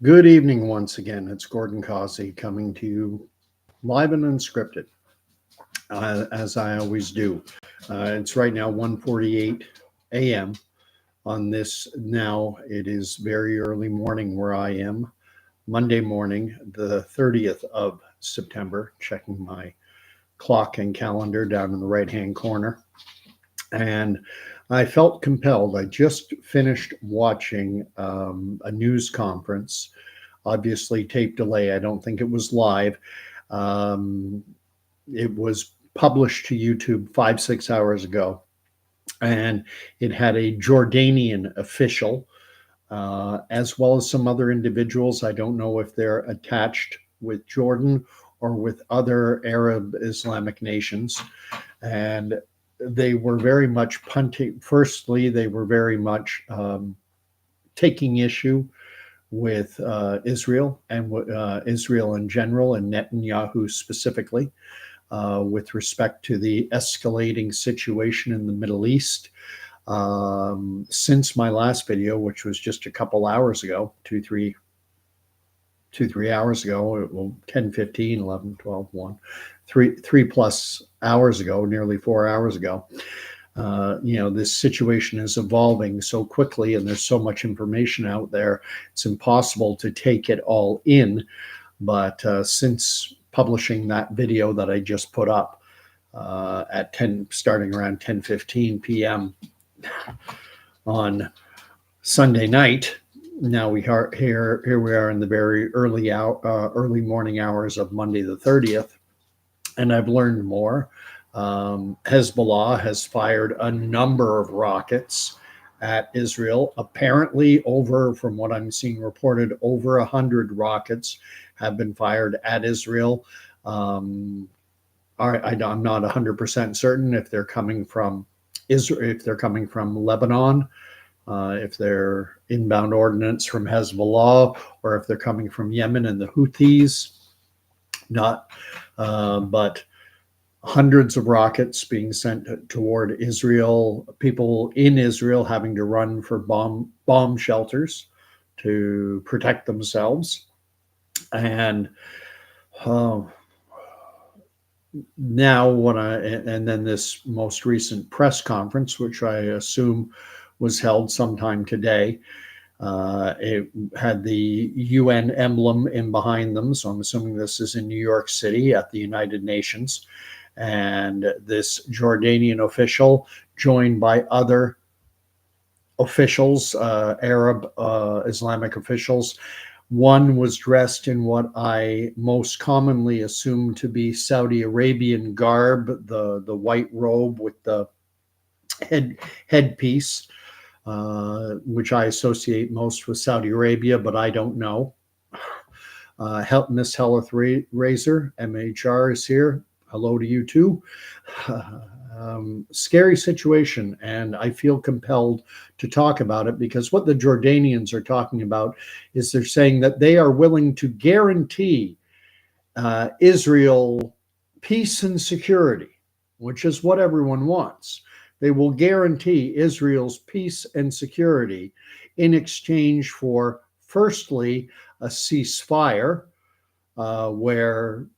Good evening once again. It's Gordon Causey coming to you live and unscripted, as I always do. It's right now 1:48 a.m. on this. Now it is very early morning where I am. Monday morning, the 30th of September. Checking my clock and calendar down in the right-hand corner. And I felt compelled. I just finished watching a news conference, obviously tape delay. I don't think it was live. Um, it was published to YouTube 5, 6 hours ago, and it had a Jordanian official, as well as some other individuals. I don't know if they're attached with Jordan or with other Arab Islamic nations. And they were very much punting. Firstly, they were very much taking issue with Israel and Israel in general and Netanyahu specifically, with respect to the escalating situation in the Middle East. Since my last video, which was just a couple hours ago, 2, 3 hours ago, well, 10, 15, 11, 12, 1, 3 plus hours ago, nearly 4 hours ago. This situation is evolving so quickly and there's so much information out there, it's impossible to take it all in. But since publishing that video that I just put up starting around 10:15 p.m. on Sunday night, now we are here we are in the very early morning hours of Monday the 30th, and I've learned more. Hezbollah has fired a number of rockets at Israel. Apparently, from what I'm seeing reported, over 100 rockets have been fired at Israel. I'm not 100% certain if they're coming from Israel, if they're coming from Lebanon, if they're inbound ordnance from Hezbollah, or if they're coming from Yemen and the Houthis. But hundreds of rockets being sent toward Israel, people in Israel having to run for bomb shelters to protect themselves. And and then this most recent press conference, which I assume was held sometime today, it had the UN emblem in behind them. So I'm assuming this is in New York City at the United Nations. And this Jordanian official, joined by other officials, Arab Islamic officials. One was dressed in what I most commonly assume to be Saudi Arabian garb, the white robe with the headpiece, which I associate most with Saudi Arabia, but I don't know. Miss Helith Razor, MHR, is here. Hello to you too. Scary situation, and I feel compelled to talk about it because what the Jordanians are talking about is they're saying that they are willing to guarantee Israel peace and security, which is what everyone wants. They will guarantee Israel's peace and security in exchange for, firstly, a ceasefire where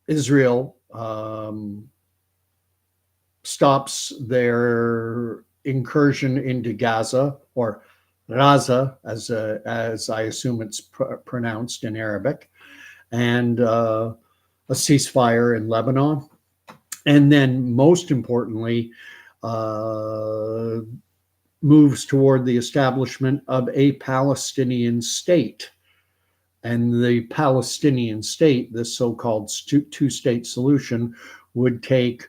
Israel stops their incursion into Gaza, or Raza, as I assume it's pronounced in Arabic, and a ceasefire in Lebanon. And then, most importantly, moves toward the establishment of a Palestinian state. And the Palestinian state, this so-called two-state solution, would take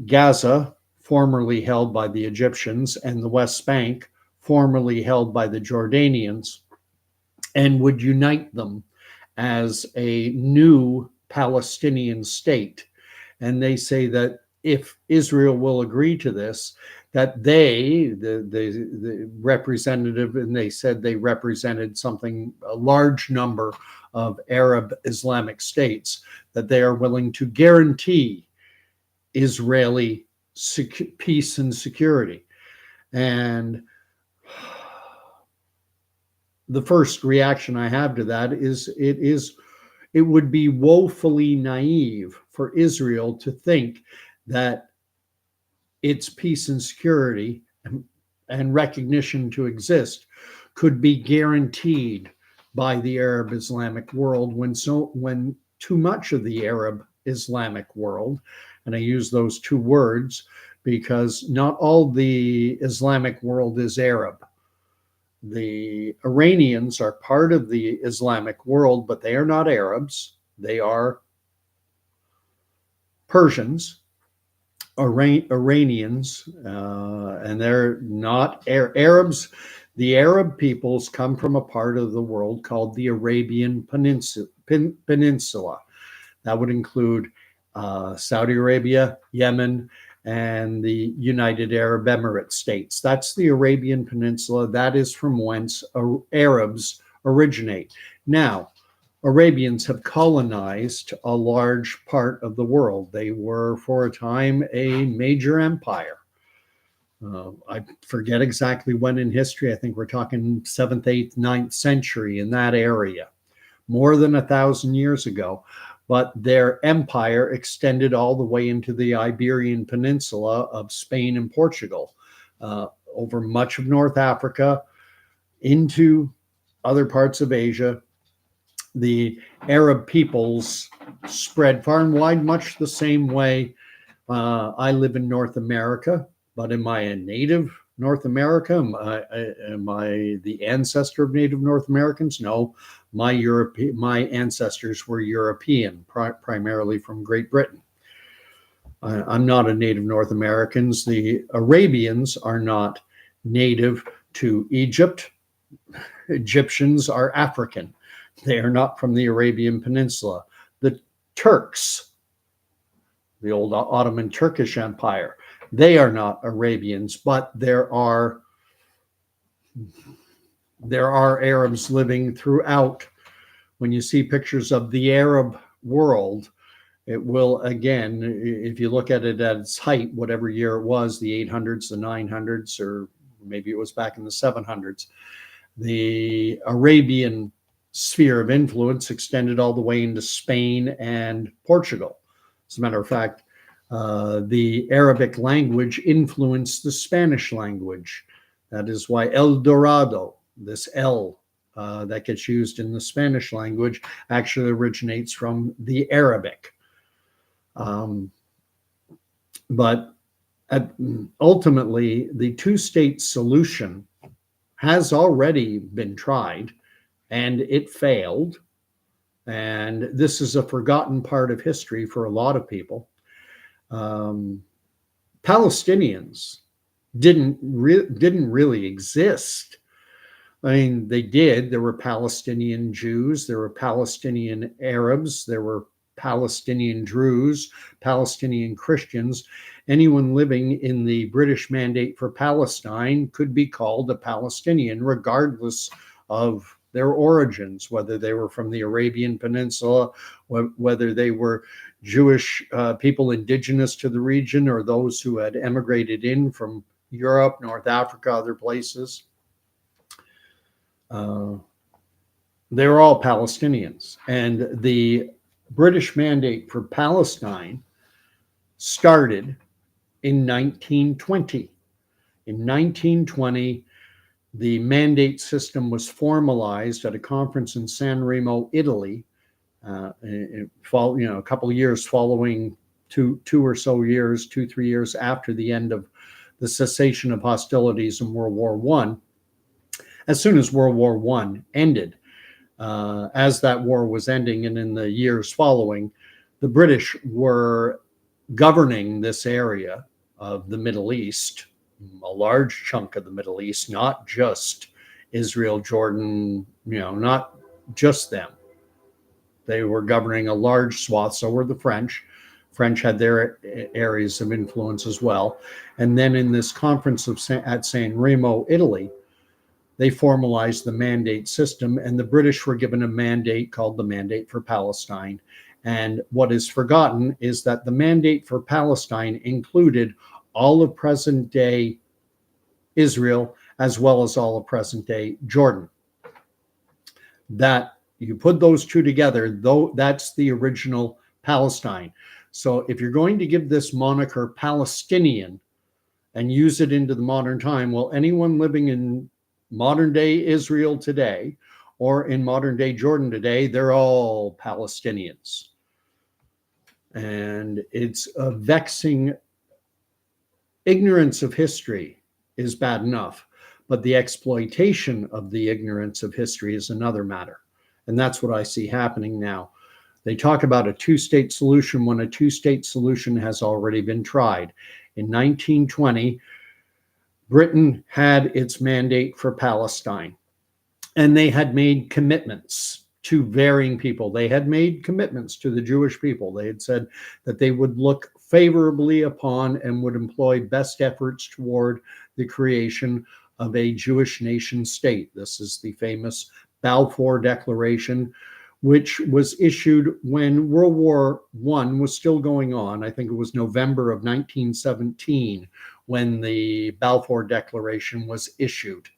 Gaza, formerly held by the Egyptians, and the West Bank, formerly held by the Jordanians, and would unite them as a new Palestinian state. And they say that if Israel will agree to this, that the representative, and they said they represented a large number of Arab Islamic states, that they are willing to guarantee Israeli peace and security. And the first reaction I have to that is it would be woefully naive for Israel to think that its peace and security and recognition to exist could be guaranteed by the Arab Islamic world when too much of the Arab Islamic world, and I use those two words because not all the Islamic world is Arab. The Iranians are part of the Islamic world, but they are not Arabs. They are Persians, Iranians, and they're not Arabs. The Arab peoples come from a part of the world called the Arabian Peninsula. That would include Saudi Arabia, Yemen, and the United Arab Emirates states. That's the Arabian Peninsula. That is from whence Arabs originate. Now, Arabians have colonized a large part of the world. They were, for a time, a major empire. I forget exactly when in history. I think we're talking 7th, 8th, 9th century in that area, more than 1,000 years ago. But their empire extended all the way into the Iberian Peninsula of Spain and Portugal, over much of North Africa, into other parts of Asia. The Arab peoples spread far and wide, much the same way. I live in North America, but am I a native North America? Am I the ancestor of native North Americans? No, my ancestors were European, primarily from Great Britain. I'm not a native North Americans. The Arabians are not native to Egypt. Egyptians are African. They are not from the Arabian Peninsula. The Turks, the old Ottoman Turkish Empire, they are not Arabians, but there are Arabs living throughout. When you see pictures of the Arab world, it will, again, if you look at it at its height, whatever year it was, the 800s, the 900s, or maybe it was back in the 700s, the Arabian sphere of influence extended all the way into Spain and Portugal. As a matter of fact, the Arabic language influenced the Spanish language. That is why El Dorado, this El that gets used in the Spanish language, actually originates from the Arabic. But ultimately, the two-state solution has already been tried, and it failed. And this is a forgotten part of history for a lot of people. Palestinians didn't really exist. I mean, they did. There were Palestinian Jews, there were Palestinian Arabs, there were Palestinian Druze, Palestinian Christians. Anyone living in the British Mandate for Palestine could be called a Palestinian, regardless of their origins, whether they were from the Arabian Peninsula, whether they were Jewish people indigenous to the region, or those who had emigrated in from Europe, North Africa, other places. They were all Palestinians. And the British Mandate for Palestine started in 1920. In 1920, the mandate system was formalized at a conference in San Remo, Italy, a couple of years following, 3 years after the end of the cessation of hostilities in World War I. As soon as World War I ended, as that war was ending and in the years following, the British were governing this area of the Middle East, a large chunk of the Middle East, not just Israel, Jordan, not just them. They were governing a large swath. So were the French. French had their areas of influence as well. And then in this conference at San Remo, Italy, they formalized the mandate system, and the British were given a mandate called the Mandate for Palestine. And what is forgotten is that the Mandate for Palestine included all of present-day Israel, as well as all of present-day Jordan. That you put those two together, though, that's the original Palestine. So if you're going to give this moniker Palestinian and use it into the modern time, well, anyone living in modern day Israel today or in modern day Jordan today, they're all Palestinians. And it's a vexing. Ignorance of history is bad enough, but the exploitation of the ignorance of history is another matter. And that's what I see happening now. They talk about a two-state solution when a two-state solution has already been tried. In 1920, Britain had its mandate for Palestine, and they had made commitments to varying people. They had made commitments to the Jewish people. They had said that they would look favorably upon and would employ best efforts toward the creation of a Jewish nation state. This is the famous Balfour Declaration, which was issued when World War I was still going on. I think it was November of 1917 when the Balfour Declaration was issued.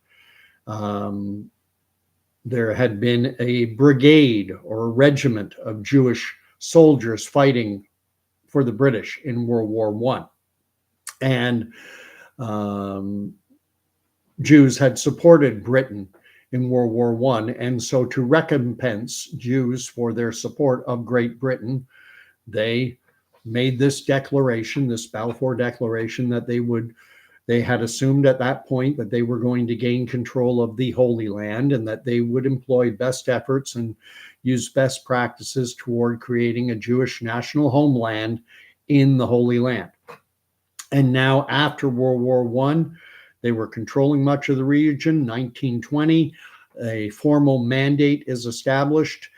There had been a brigade or a regiment of Jewish soldiers fighting for the British in World War I. And Jews had supported Britain in World War I. And so to recompense Jews for their support of Great Britain, they made this declaration, this Balfour Declaration, that they had assumed at that point that they were going to gain control of the Holy Land and that they would employ best efforts and use best practices toward creating a Jewish national homeland in the Holy Land. And now after World War I, they were controlling much of the region. 1920, a formal mandate is established.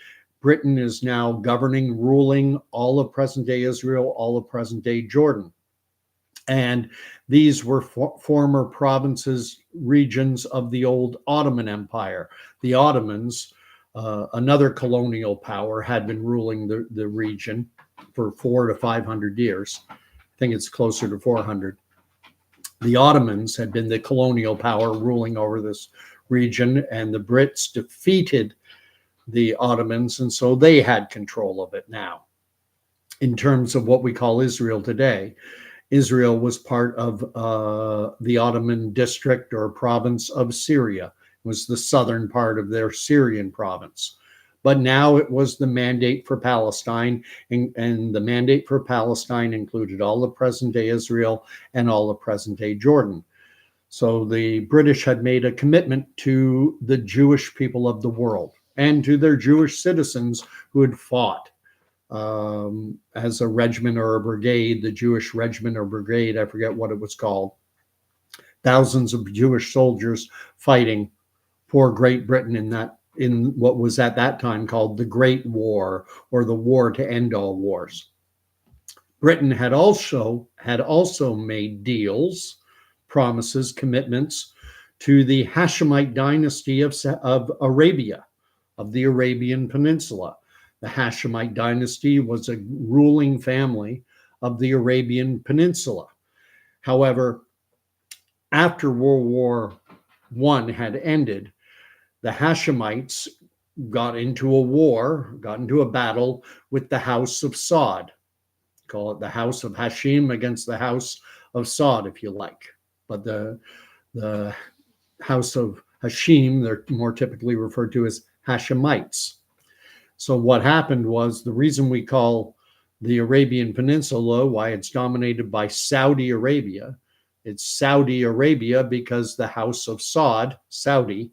Britain is now governing, ruling all of present-day Israel, all of present-day Jordan. And these were former provinces, regions of the old Ottoman Empire. The Ottomans, another colonial power, had been ruling the region for 400 to 500 years. I think it's closer to 400. The Ottomans had been the colonial power ruling over this region, and the Brits defeated the Ottomans, and so they had control of it now. In terms of what we call Israel today, Israel was part of the Ottoman district or province of Syria. It was the southern part of their Syrian province. But now it was the mandate for Palestine, and the mandate for Palestine included all of present-day Israel and all of present-day Jordan. So the British had made a commitment to the Jewish people of the world and to their Jewish citizens who had fought as a regiment or a brigade, the Jewish regiment or brigade, I forget what it was called. Thousands of Jewish soldiers fighting for Great Britain in what was at that time called the Great War, or the war to end all wars. Britain had also made deals, promises, commitments to the Hashemite dynasty of Arabia, of the Arabian Peninsula. The Hashemite dynasty was a ruling family of the Arabian Peninsula. However, after World War I had ended, the Hashemites got into a battle with the House of Saud. Call it the House of Hashim against the House of Saud, if you like. But the House of Hashim, they're more typically referred to as Hashemites. So what happened was, the reason we call the Arabian Peninsula, why it's dominated by Saudi Arabia, it's Saudi Arabia because the House of Saud, Saudi,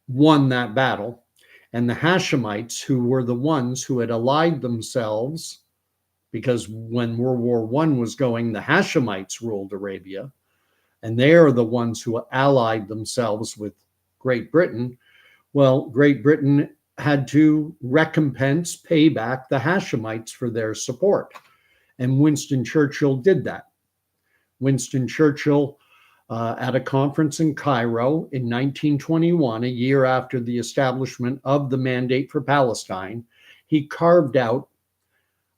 won that battle. And the Hashemites, who were the ones who had allied themselves, because when World War I was going, the Hashemites ruled Arabia, and they are the ones who allied themselves with Great Britain. Well, Great Britain had to pay back the Hashemites for their support. And Winston Churchill did that. Winston Churchill, at a conference in Cairo in 1921, a year after the establishment of the Mandate for Palestine, he carved out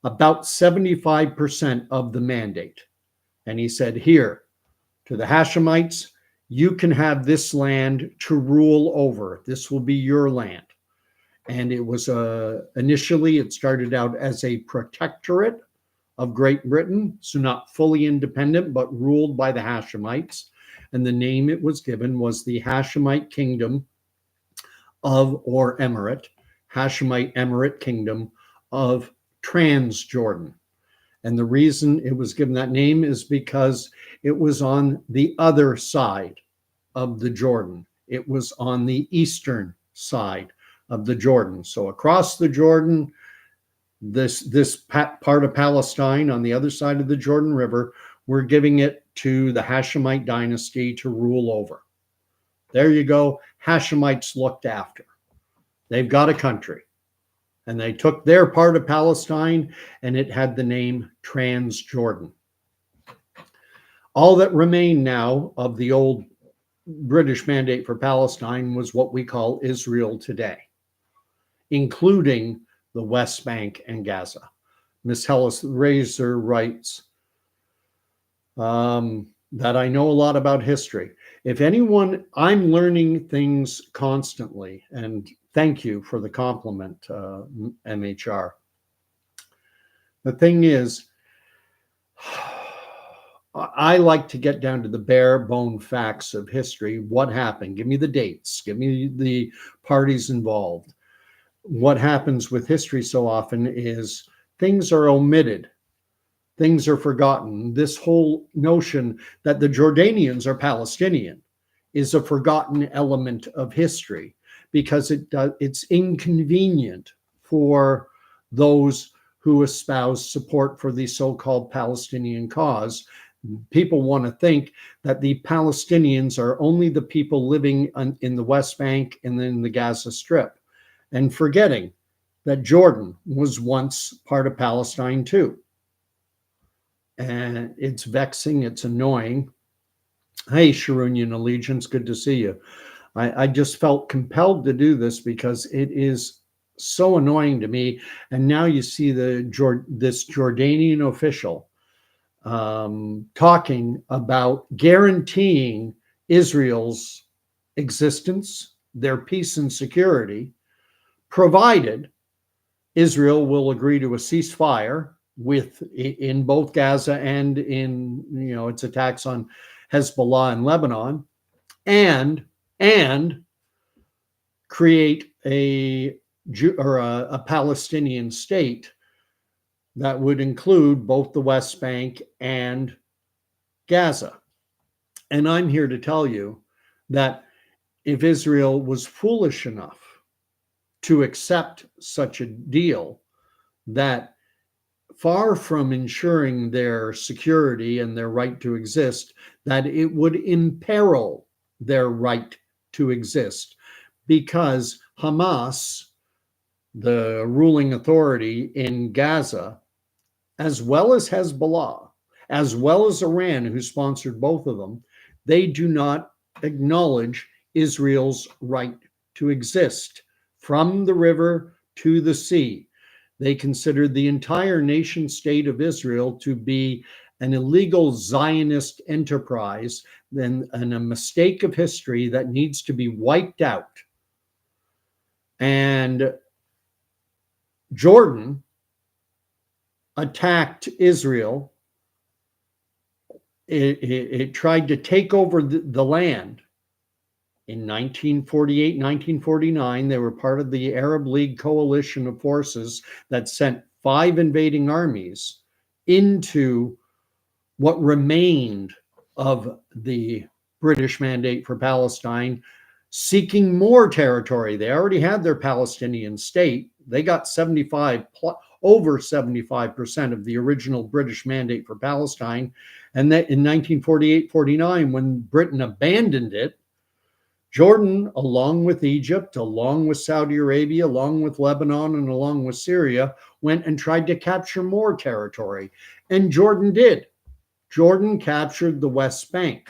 about 75% of the mandate. And he said, here, to the Hashemites, you can have this land to rule over. This will be your land. And it was initially, it started out as a protectorate of Great Britain, so not fully independent, but ruled by the Hashemites. And the name it was given was the Hashemite Kingdom of, or Emirate, Hashemite Emirate Kingdom of Transjordan. And the reason it was given that name is because it was on the other side of the Jordan. It was on the eastern side of the Jordan. So across the Jordan, this part of Palestine on the other side of the Jordan River, we're giving it to the Hashemite dynasty to rule over. There you go. Hashemites looked after. They've got a country. And they took their part of Palestine, and it had the name Transjordan. All that remained now of the old British Mandate for Palestine was what we call Israel today, including the West Bank and Gaza. Miss Hellis Razor writes that I know a lot about history. If anyone, I'm learning things constantly, and thank you for the compliment, MHR. The thing is, I like to get down to the bare bone facts of history. What happened? Give me the dates. Give me the parties involved. What happens with history so often is things are omitted. Things are forgotten. This whole notion that the Jordanians are Palestinian is a forgotten element of history because it's inconvenient for those who espouse support for the so-called Palestinian cause. People want to think that the Palestinians are only the people living in the West Bank and then the Gaza Strip, and forgetting that Jordan was once part of Palestine too. And it's vexing, it's annoying. Hey, Sharunian Allegiance, good to see you. I just felt compelled to do this because it is so annoying to me. And now you see this Jordanian official talking about guaranteeing Israel's existence, their peace and security, provided Israel will agree to a ceasefire in both Gaza and in its attacks on Hezbollah and Lebanon, and create a Palestinian state that would include both the West Bank and Gaza. And I'm here to tell you that if Israel was foolish enough to accept such a deal, that far from ensuring their security and their right to exist, that it would imperil their right to exist, because Hamas, the ruling authority in Gaza, as well as Hezbollah, as well as Iran, who sponsored both of them, they do not acknowledge Israel's right to exist from the river to the sea. They considered the entire nation state of Israel to be an illegal Zionist enterprise and a mistake of history that needs to be wiped out. And Jordan attacked Israel. It tried to take over the land. In 1948, 1949, they were part of the Arab League coalition of forces that sent 5 invading armies into what remained of the British Mandate for Palestine, seeking more territory. They already had their Palestinian state. They got over 75% of the original British Mandate for Palestine. And that in 1948-49, when Britain abandoned it, Jordan, along with Egypt, along with Saudi Arabia, along with Lebanon, and along with Syria, went and tried to capture more territory. And Jordan did. Jordan captured the West Bank.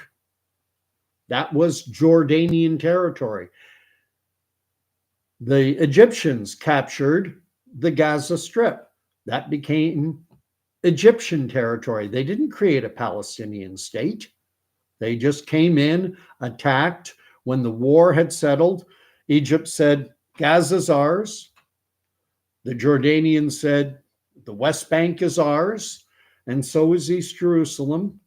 That was Jordanian territory. The Egyptians captured the Gaza Strip. That became Egyptian territory. They didn't create a Palestinian state. They just came in, attacked. When the war had settled, Egypt said, Gaza's ours. The Jordanians said, the West Bank is ours, and so is East Jerusalem.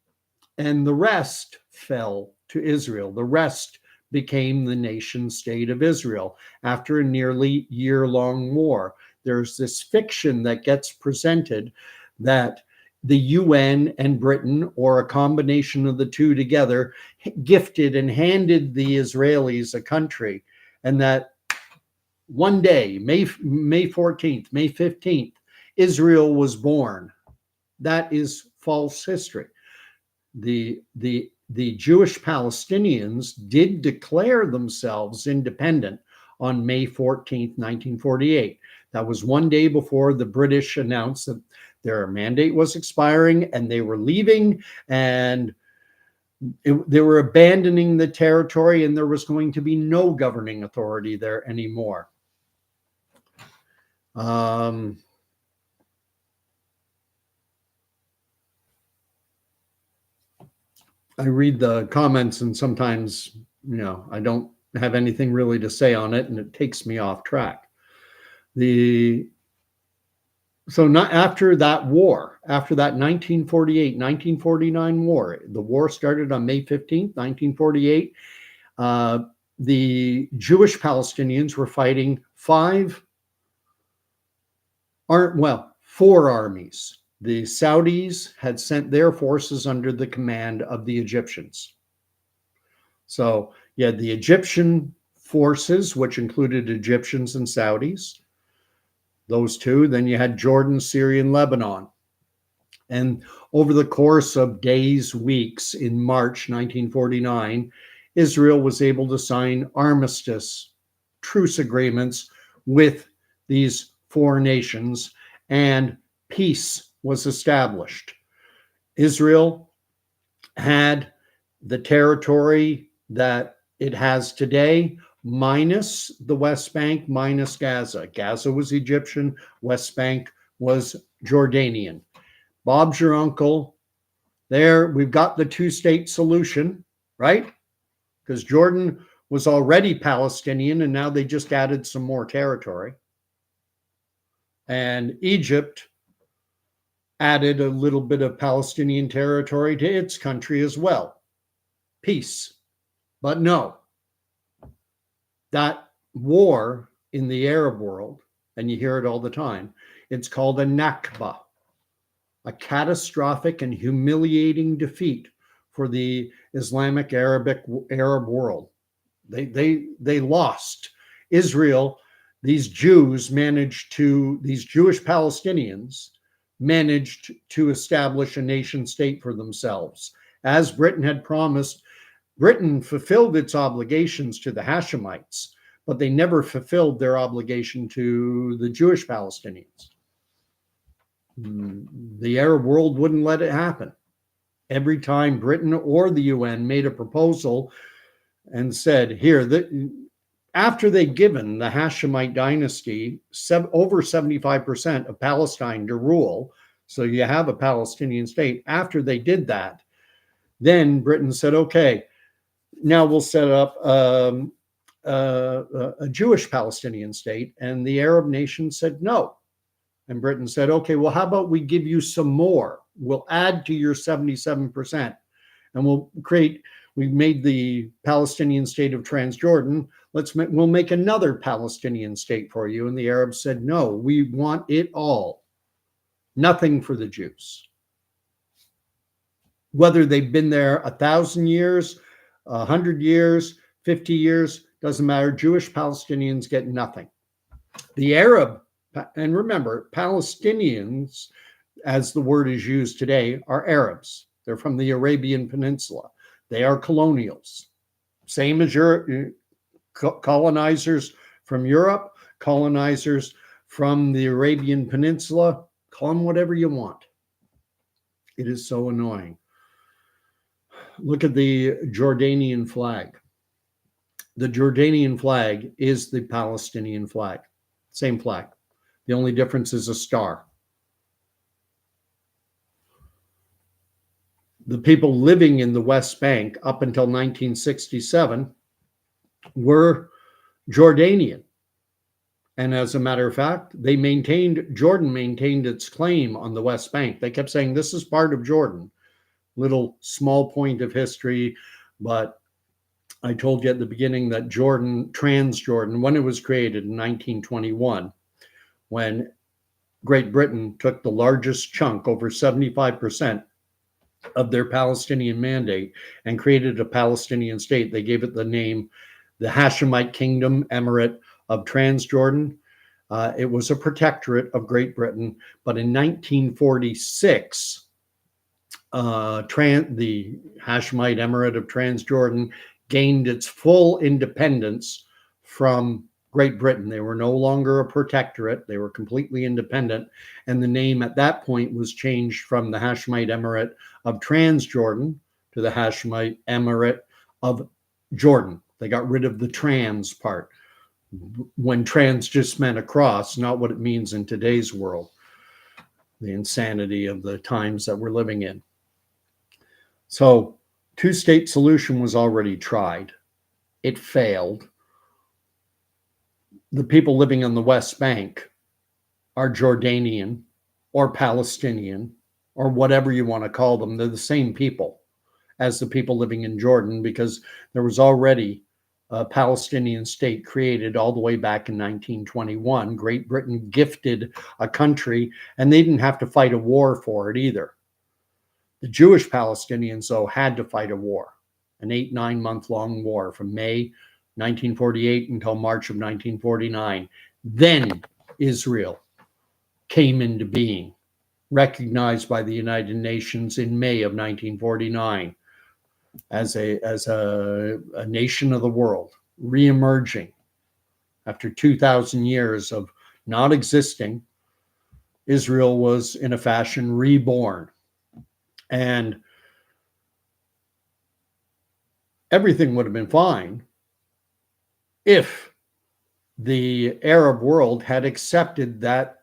And the rest fell to Israel. The rest became the nation state of Israel after a nearly year-long war. There's this fiction that gets presented that the UN and Britain, or a combination of the two together, gifted and handed the Israelis a country, and that one day, May 14th, May 15th, Israel was born. That is false history. The Jewish Palestinians did declare themselves independent on May 14th, 1948. That was one day before the British announced that their mandate was expiring and they were leaving, and they were abandoning the territory, and there was going to be no governing authority there anymore. I read the comments, and sometimes, I don't have anything really to say on it, and it takes me off track. So not after that war, after that 1948-1949 war, the war started on May 15th, 1948. The Jewish Palestinians were fighting four armies. The Saudis had sent their forces under the command of the Egyptians. So you had the Egyptian forces, which included Egyptians and Saudis, those two. Then you had Jordan, Syria, and Lebanon. And over the course of days, weeks, in March 1949, Israel was able to sign armistice truce agreements with these four nations, and peace was established. Israel had the territory that it has today, minus the West Bank, minus Gaza. Gaza was Egyptian, West Bank was Jordanian. Bob's your uncle. There, we've got the two-state solution, right? Because Jordan was already Palestinian, and now they just added some more territory. And Egypt added a little bit of Palestinian territory to its country as well. Peace. But no, that war in the Arab world, and you hear it all the time, it's called a Nakba, a catastrophic and humiliating defeat for the Islamic Arab world. They lost. Israel, these Jewish Palestinians managed to establish a nation state for themselves. As Britain had promised, Britain fulfilled its obligations to the Hashemites, but they never fulfilled their obligation to the Jewish Palestinians. The Arab world wouldn't let it happen. Every time Britain or the UN made a proposal and said, here, after they'd given the Hashemite dynasty over 75% of Palestine to rule, so you have a Palestinian state, after they did that, then Britain said, okay, now we'll set up a Jewish Palestinian state. And the Arab nations said no. And Britain said, okay, well, how about we give you some more? We'll add to your 77%. And we made the Palestinian state of Transjordan. We'll make another Palestinian state for you. And the Arabs said, no, we want it all. Nothing for the Jews. Whether they've been there 1,000 years, 100 years, 50 years, doesn't matter. Jewish Palestinians get nothing. The Arab, and remember, Palestinians, as the word is used today, are Arabs. They're from the Arabian Peninsula. They are colonials. Same as your colonizers from Europe, colonizers from the Arabian Peninsula. Call them whatever you want. It is so annoying. Look at the Jordanian flag. The Jordanian flag is the Palestinian flag. Same flag. The only difference is a star. The people living in the West Bank up until 1967 were Jordanian. And as a matter of fact, Jordan maintained its claim on the West Bank. They kept saying this is part of Jordan. Little small point of history, but I told you at the beginning that Transjordan, when it was created in 1921, when Great Britain took the largest chunk, over 75% of their Palestinian mandate, and created a Palestinian state. They gave it the name, the Hashemite Kingdom Emirate of Transjordan. It was a protectorate of Great Britain, but in 1946, the Hashemite Emirate of Transjordan gained its full independence from Great Britain. They were no longer a protectorate. They were completely independent. And the name at that point was changed from the Hashemite Emirate of Transjordan to the Hashemite Emirate of Jordan. They got rid of the trans part, when trans just meant across, not what it means in today's world, the insanity of the times that we're living in. So, two-state solution was already tried. It failed. The people living on the West Bank are Jordanian or Palestinian or whatever you want to call them. They're the same people as the people living in Jordan, because there was already a Palestinian state created all the way back in 1921. Great Britain gifted a country, and they didn't have to fight a war for it either. The Jewish Palestinians, though, had to fight a war, an 8-9 month long war from May 1948 until March of 1949. Then Israel came into being, recognized by the United Nations in May of 1949 as a nation of the world, reemerging after 2,000 years of not existing. Israel was, in a fashion, reborn. And everything would have been fine if the Arab world had accepted that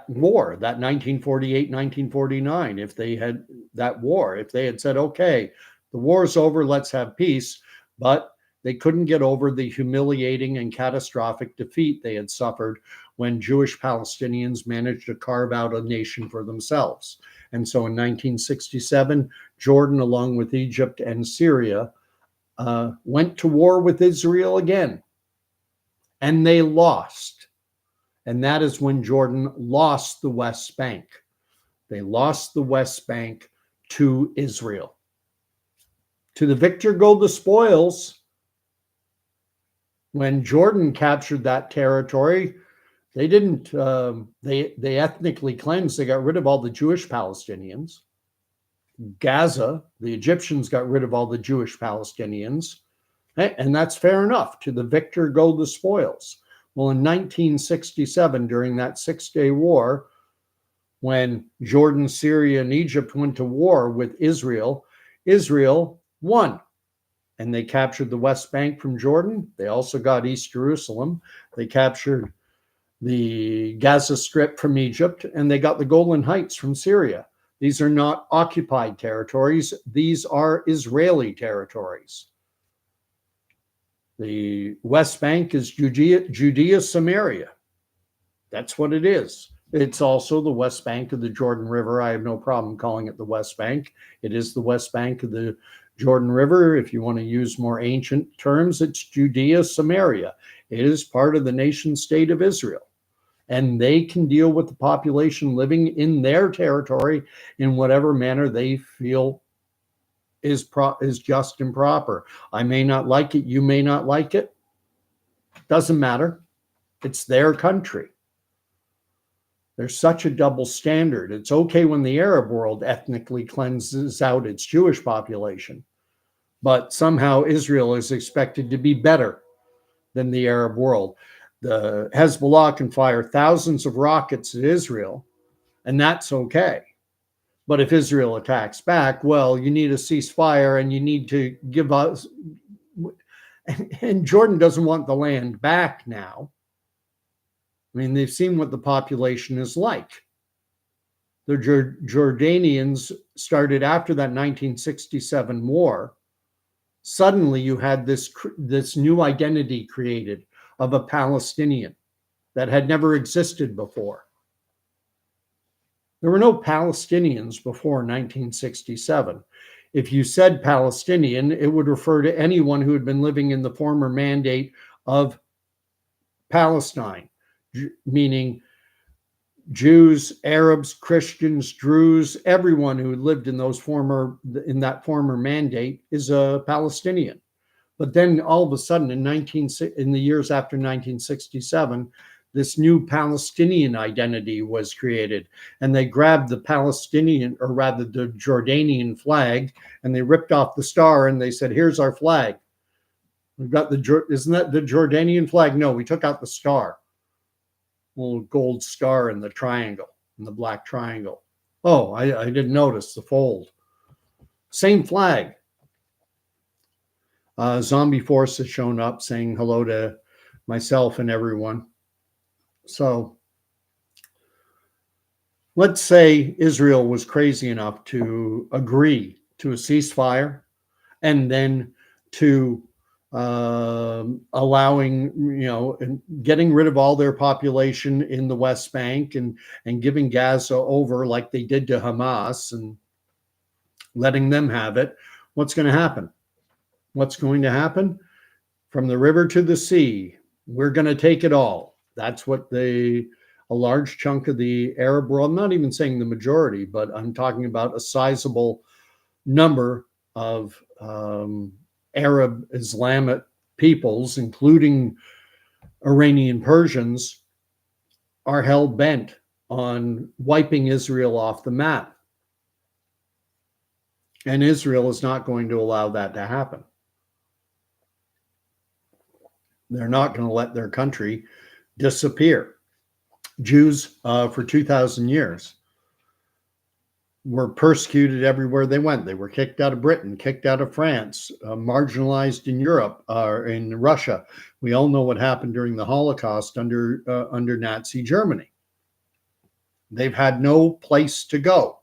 war, that 1948-1949, if they had that war, if they had said, okay, the war's over, let's have peace. But they couldn't get over the humiliating and catastrophic defeat they had suffered when Jewish Palestinians managed to carve out a nation for themselves. And so in 1967, Jordan, along with Egypt and Syria, went to war with Israel again. And they lost. And that is when Jordan lost the West Bank. They lost the West Bank to Israel. To the victor go the spoils. When Jordan captured that territory, they didn't, they ethnically cleansed. They got rid of all the Jewish Palestinians. Gaza, the Egyptians got rid of all the Jewish Palestinians. And that's fair enough. To the victor go the spoils. Well, in 1967, during that 6-day war, when Jordan, Syria, and Egypt went to war with Israel, Israel won. And they captured the West Bank from Jordan. They also got East Jerusalem. They captured the Gaza Strip from Egypt, and they got the Golan Heights from Syria. These are not occupied territories. These are Israeli territories. The West Bank is Judea, Samaria. That's what it is. It's also the West Bank of the Jordan River. I have no problem calling it the West Bank. It is the West Bank of the Jordan River. If you want to use more ancient terms, it's Judea, Samaria. It is part of the nation state of Israel. And they can deal with the population living in their territory in whatever manner they feel is just and proper. I may not like it. You may not like it. Doesn't matter. It's their country. There's such a double standard. It's okay when the Arab world ethnically cleanses out its Jewish population, but somehow Israel is expected to be better than the Arab world. The Hezbollah can fire thousands of rockets at Israel, and that's okay. But if Israel attacks back, well, you need a ceasefire and you need to give us. And Jordan doesn't want the land back now. I mean, they've seen what the population is like. The Jordanians started after that 1967 war. Suddenly you had this new identity created of a Palestinian that had never existed before. There were no Palestinians before 1967. If you said Palestinian, it would refer to anyone who had been living in the former mandate of Palestine, meaning Jews, Arabs, Christians, Druze, everyone who lived in that former mandate is a Palestinian. But then all of a sudden in the years after 1967, this new Palestinian identity was created, and they grabbed the Palestinian, or rather the Jordanian flag, and they ripped off the star and they said, "Here's our flag. We've got isn't that the Jordanian flag? No, we took out the star. Little gold star in the triangle, in the black triangle. Oh, I didn't notice the fold. Same flag." Zombie Force has shown up saying hello to myself and everyone. So let's say Israel was crazy enough to agree to a ceasefire and then to allowing, and getting rid of all their population in the West Bank and giving Gaza over like they did to Hamas and letting them have it. What's going to happen? What's going to happen? From the river to the sea, we're going to take it all. That's what a large chunk of the Arab world, I'm not even saying the majority, but I'm talking about a sizable number of Arab Islamic peoples, including Iranian Persians, are hell bent on wiping Israel off the map. And Israel is not going to allow that to happen. They're not going to let their country disappear. Jews, for 2,000 years, were persecuted everywhere they went. They were kicked out of Britain, kicked out of France, marginalized in Europe, in Russia. We all know what happened during the Holocaust under Nazi Germany. They've had no place to go.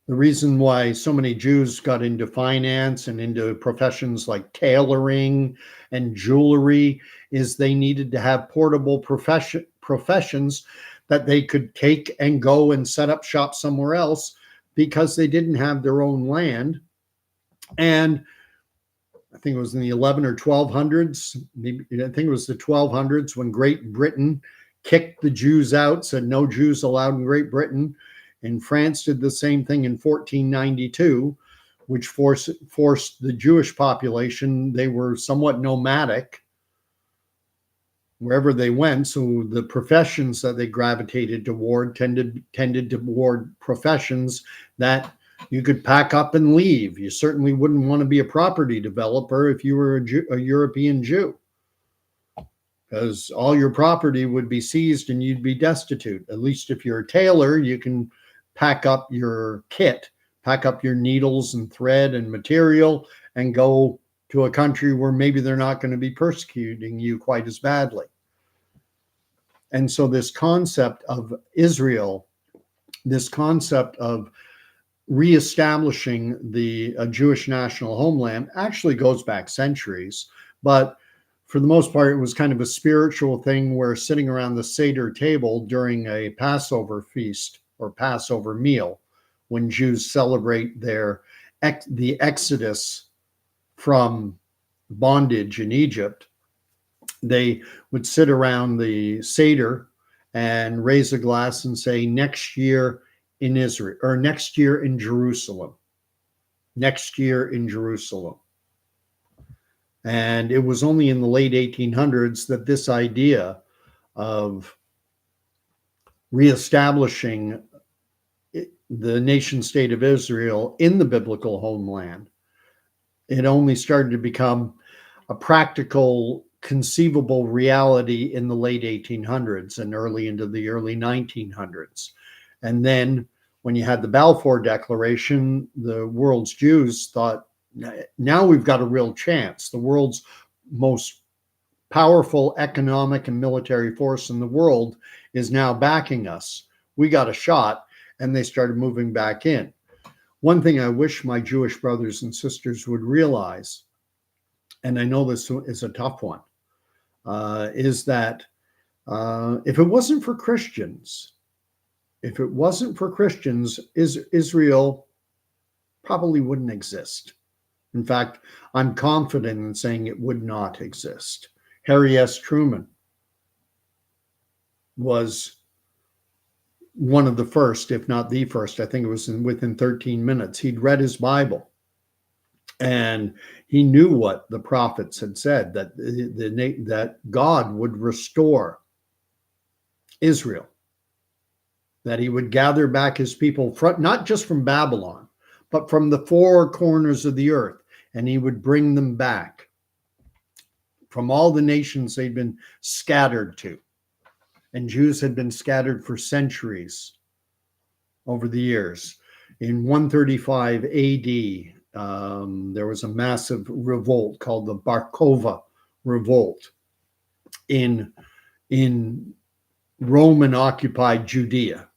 The reason why so many Jews got into finance and into professions like tailoring and jewelry is they needed to have portable professions that they could take and go and set up shop somewhere else because they didn't have their own land. And I think it was in the 11 or 1200s, maybe, I think it was the 1200s when Great Britain kicked the Jews out, said no Jews allowed in Great Britain. And France did the same thing in 1492, which forced the Jewish population. They were somewhat nomadic wherever they went. So the professions that they gravitated toward tended toward professions that you could pack up and leave. You certainly wouldn't want to be a property developer if you were a European Jew, because all your property would be seized and you'd be destitute. At least if you're a tailor, you can pack up your kit, pack up your needles and thread and material and go to a country where maybe they're not going to be persecuting you quite as badly. And so this concept of Israel, this concept of reestablishing the Jewish national homeland actually goes back centuries, but for the most part, it was kind of a spiritual thing where sitting around the Seder table during a Passover feast or Passover meal, when Jews celebrate the exodus from bondage in Egypt, they would sit around the Seder and raise a glass and say, "Next year in Israel," or "Next year in Jerusalem." Next year in Jerusalem. And it was only in the late 1800s that this idea of reestablishing the nation state of Israel in the biblical homeland, it only started to become a practical, conceivable reality in the late 1800s and early into the early 1900s. And then when you had the Balfour Declaration, the world's Jews thought, now we've got a real chance. The world's most powerful economic and military force in the world is now backing us. We got a shot, and they started moving back in. One thing I wish my Jewish brothers and sisters would realize, and I know this is a tough one, is that If it wasn't for Christians, Israel probably wouldn't exist. In fact, I'm confident in saying it would not exist. Harry S. Truman was one of the first, if not the first. I think it was within 13 minutes. He'd read his Bible, and he knew what the prophets had said, that God would restore Israel, that he would gather back his people, not just from Babylon, but from the four corners of the earth, and he would bring them back from all the nations they'd been scattered to. And Jews had been scattered for centuries over the years. In 135 AD, there was a massive revolt called the Bar Kokhba revolt in Roman-occupied Judea.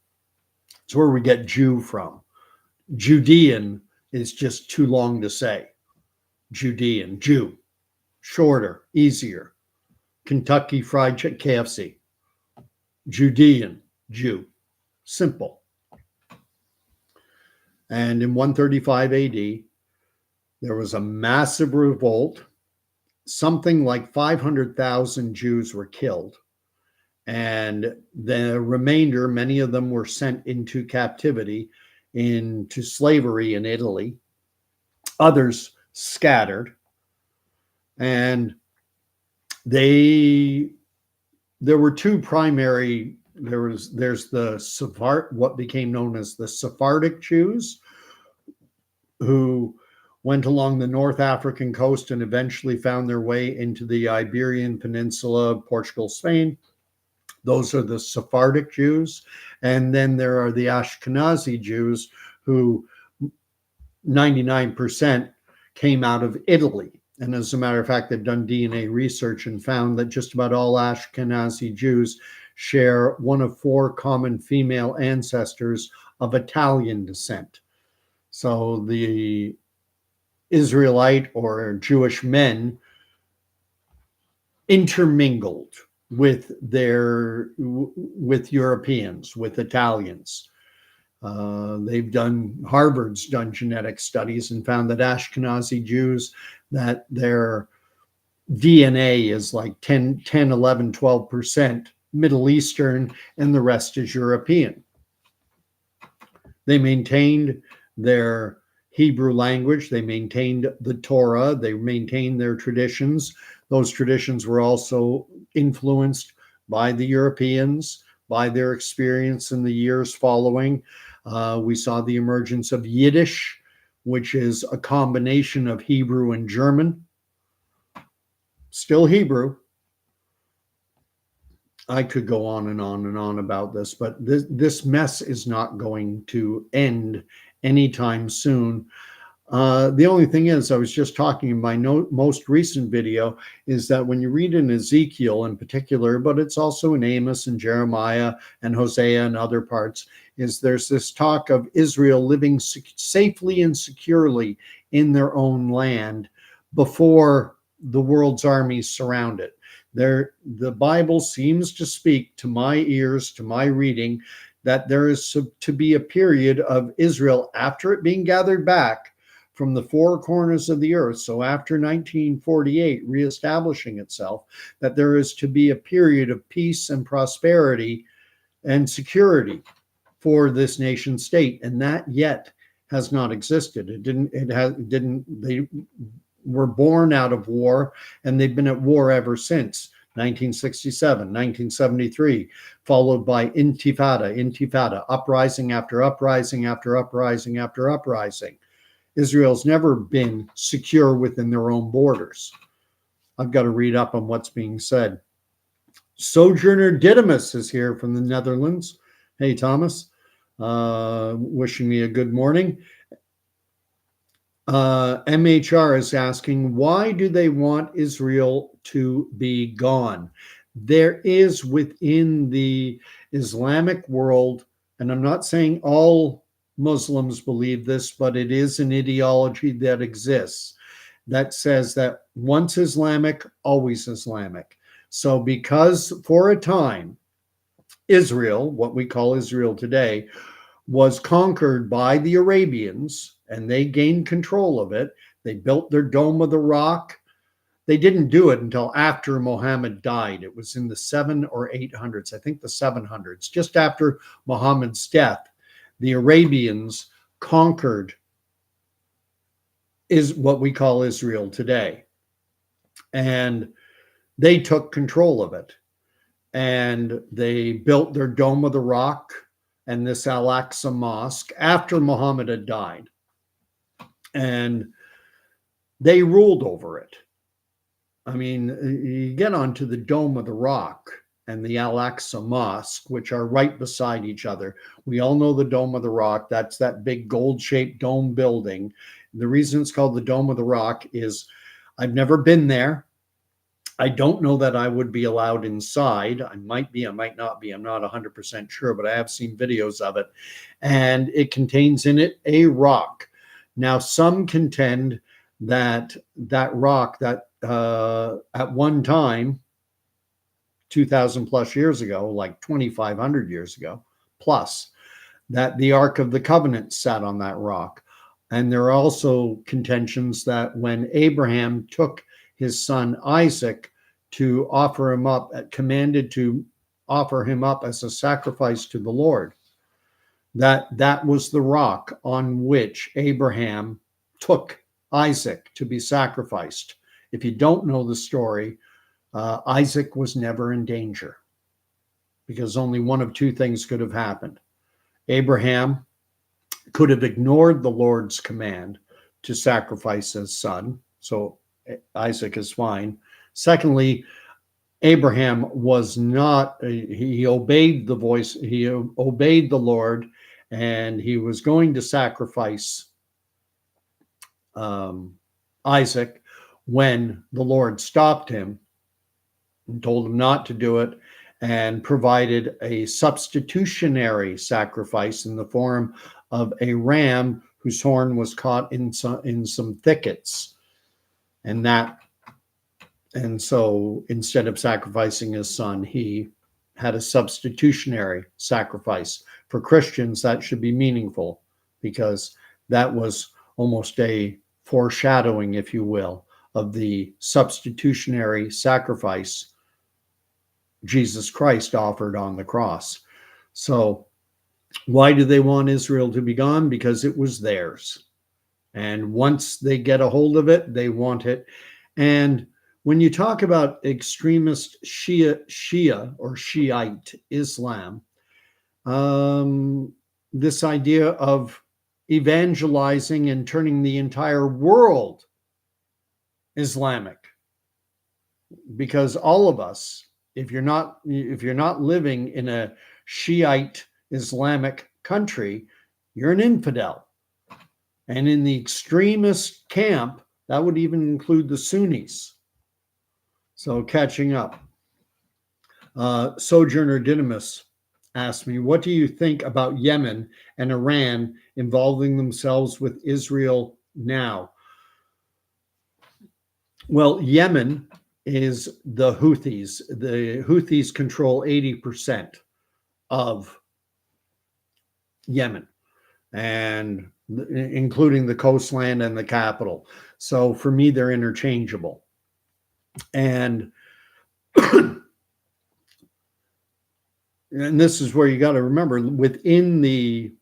It's where we get Jew from. Judean is just too long to say. Judean, Jew, shorter, easier. Kentucky Fried Chicken, KFC. Judean, Jew, simple. And in 135 AD, there was a massive revolt. Something like 500,000 Jews were killed. And the remainder, many of them were sent into captivity, into slavery in Italy. Others scattered. And there were two primary, there's the what became known as the Sephardic Jews, who went along the North African coast and eventually found their way into the Iberian Peninsula, Portugal, Spain. Those are the Sephardic Jews. And then there are the Ashkenazi Jews, who 99% came out of Italy. And as a matter of fact, they've done DNA research and found that just about all Ashkenazi Jews share one of four common female ancestors of Italian descent. So the Israelite or Jewish men intermingled with Europeans, with Italians. Harvard's done genetic studies and found that Ashkenazi Jews, that their DNA is like 10, 11, 12% Middle Eastern, and the rest is European. They maintained their Hebrew language. They maintained the Torah. They maintained their traditions. Those traditions were also influenced by the Europeans, by their experience in the years following. We saw the emergence of Yiddish, which is a combination of Hebrew and German. Still Hebrew. I could go on and on and on about this, but this mess is not going to end anytime soon. The only thing is, I was just talking in my most recent video, is that when you read in Ezekiel in particular, but it's also in Amos and Jeremiah and Hosea and other parts, is there's this talk of Israel living safely and securely in their own land before the world's armies surround it. The Bible seems to speak to my ears, to my reading, that there is to be a period of Israel after it being gathered back from the four corners of the earth, so after 1948, reestablishing itself, that there is to be a period of peace and prosperity and security for this nation state, and that yet has not existed. They were born out of war, and they've been at war ever since 1967, 1973, followed by intifada, uprising after uprising after uprising after uprising. Israel's never been secure within their own borders. I've got to read up on what's being said. Sojourner Didymus is here from the Netherlands. Hey, Thomas, wishing me a good morning. MHR is asking, why do they want Israel to be gone? There is within the Islamic world, and I'm not saying all Muslims believe this, but it is an ideology that exists that says that once Islamic, always Islamic. So because for a time, Israel, what we call Israel today, was conquered by the Arabians and they gained control of it. They built their Dome of the Rock. They didn't do it until after Muhammad died. It was in the 700s or 800s, I think the 700s, just after Muhammad's death. The Arabians conquered is what we call Israel today. And they took control of it. And they built their Dome of the Rock and this Al-Aqsa Mosque after Muhammad had died. And they ruled over it. I mean, you get onto the Dome of the Rock and the Al-Aqsa Mosque, which are right beside each other. We all know the Dome of the Rock. That's that big gold-shaped dome building. The reason it's called the Dome of the Rock is I've never been there. I don't know that I would be allowed inside. I might be, I might not be. I'm not 100% sure, but I have seen videos of it. And it contains in it a rock. Now, some contend that that rock, that at one time, 2,000 plus years ago, like 2,500 years ago, plus, that the Ark of the Covenant sat on that rock. And there are also contentions that when Abraham took his son Isaac to offer him up, commanded to offer him up as a sacrifice to the Lord, that was the rock on which Abraham took Isaac to be sacrificed. If you don't know the story, Isaac was never in danger because only one of two things could have happened. Abraham could have ignored the Lord's command to sacrifice his son, so Isaac is fine. Secondly, Abraham was not, he obeyed the voice, he obeyed the Lord, and he was going to sacrifice Isaac when the Lord stopped him and told him not to do it and provided a substitutionary sacrifice in the form of a ram whose horn was caught in some thickets. And so instead of sacrificing his son, he had a substitutionary sacrifice. For Christians, that should be meaningful because that was almost a foreshadowing, if you will, of the substitutionary sacrifice Jesus Christ offered on the cross. So why do they want Israel to be gone? Because it was theirs. And once they get a hold of it, they want it. And when you talk about extremist Shia or Shiite Islam, this idea of evangelizing and turning the entire world Islamic, because all of us, if you're not living in a Shiite Islamic country, you're an infidel. And in the extremist camp, that would even include the Sunnis. So catching up. Sojourner Didymus asked me, what do you think about Yemen and Iran involving themselves with Israel now? Well, Yemen is the Houthis. The Houthis control 80% of Yemen, and including the coastland and the capital. So for me, they're interchangeable. And and this is where you got to remember, within the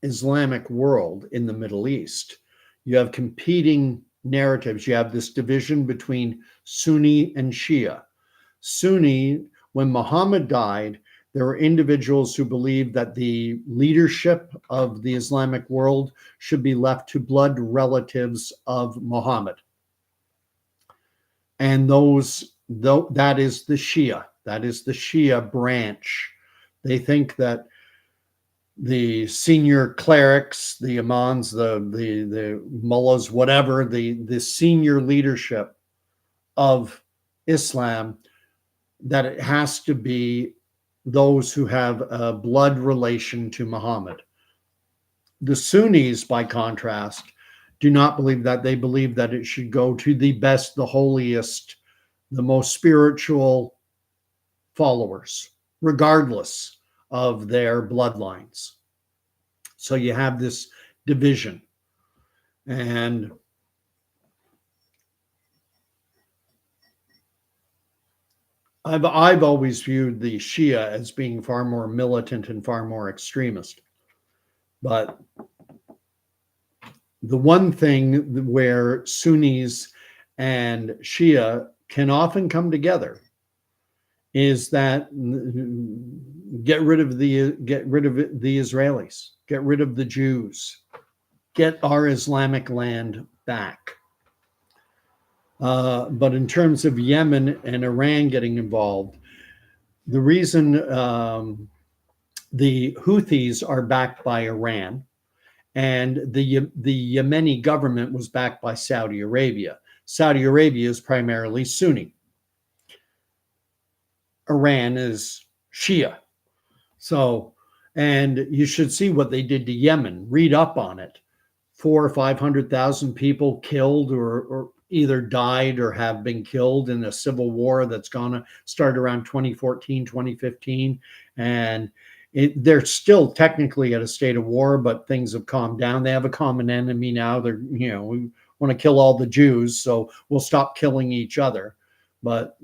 Islamic world in the Middle East, you have competing narratives. You have this division between Sunni and Shia. Sunni, when Muhammad died, there were individuals who believed that the leadership of the Islamic world should be left to blood relatives of Muhammad. And that is the Shia. That is the Shia branch. They think that the senior clerics, the imams, the mullahs, whatever, the senior leadership of Islam, that it has to be those who have a blood relation to Muhammad. The Sunnis, by contrast, do not believe that. They believe that it should go to the best, the holiest the most spiritual followers, regardless of their bloodlines. So you have this division. And I've always viewed the Shia as being far more militant and far more extremist. But the one thing where Sunnis and Shia can often come together is that get rid of the Israelis, get rid of the Jews, get our Islamic land back. But in terms of Yemen and Iran getting involved, the reason the Houthis are backed by Iran and the Yemeni government was backed by Saudi Arabia. Saudi Arabia is primarily Sunni. Iran is Shia. So, and you should see what they did to Yemen. Read up on it. 400,000 or 500,000 people killed or either died or have been killed in a civil war that's going to start around 2014, 2015. And they're still technically at a state of war, but things have calmed down. They have a common enemy now. They're, we want to kill all the Jews, so we'll stop killing each other. But,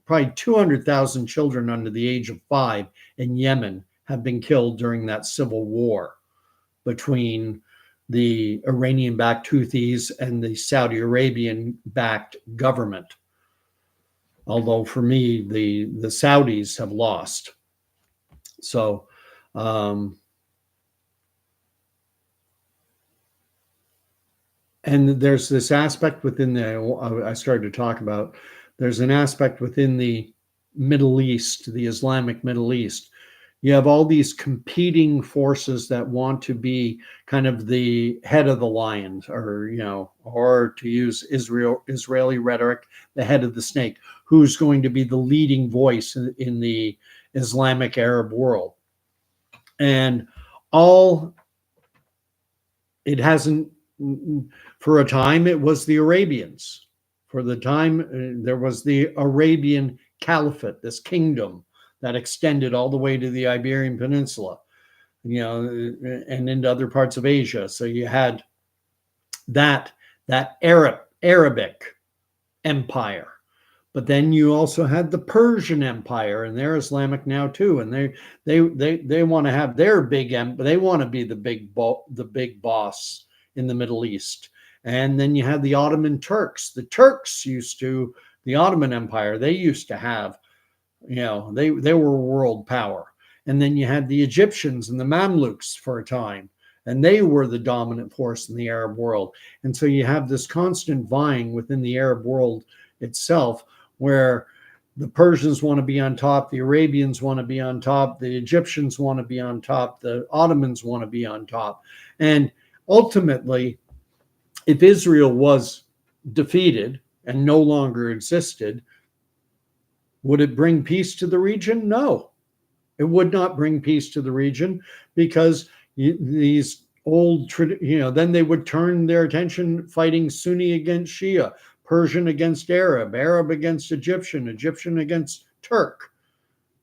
probably 200,000 children under the age of 5 in Yemen have been killed during that civil war between the Iranian-backed Houthis and the Saudi Arabian-backed government. Although for me, the Saudis have lost. So, and there's this aspect within I started to talk about, there's an aspect within the Middle East, the Islamic Middle East. You have all these competing forces that want to be kind of the head of the lion, or to use Israeli rhetoric, the head of the snake, who's going to be the leading voice in the Islamic Arab world. And it hasn't, for a time, it was the Arabians. For the time, there was the Arabian Caliphate, this kingdom that extended all the way to the Iberian Peninsula, and into other parts of Asia. So you had that Arabic empire, but then you also had the Persian Empire, and they're Islamic now too, and they want to have their they want to be the big boss in the Middle East. And then you had the Ottoman Turks. The Ottoman Empire, they used to have, they were a world power. And then you had the Egyptians and the Mamluks for a time, and they were the dominant force in the Arab world. And so you have this constant vying within the Arab world itself, where the Persians want to be on top, the Arabians want to be on top, the Egyptians want to be on top, the Ottomans want to be on top. And ultimately, if Israel was defeated and no longer existed, would it bring peace to the region? No, it would not bring peace to the region, because these old, then they would turn their attention fighting Sunni against Shia, Persian against Arab, Arab against Egyptian, Egyptian against Turk.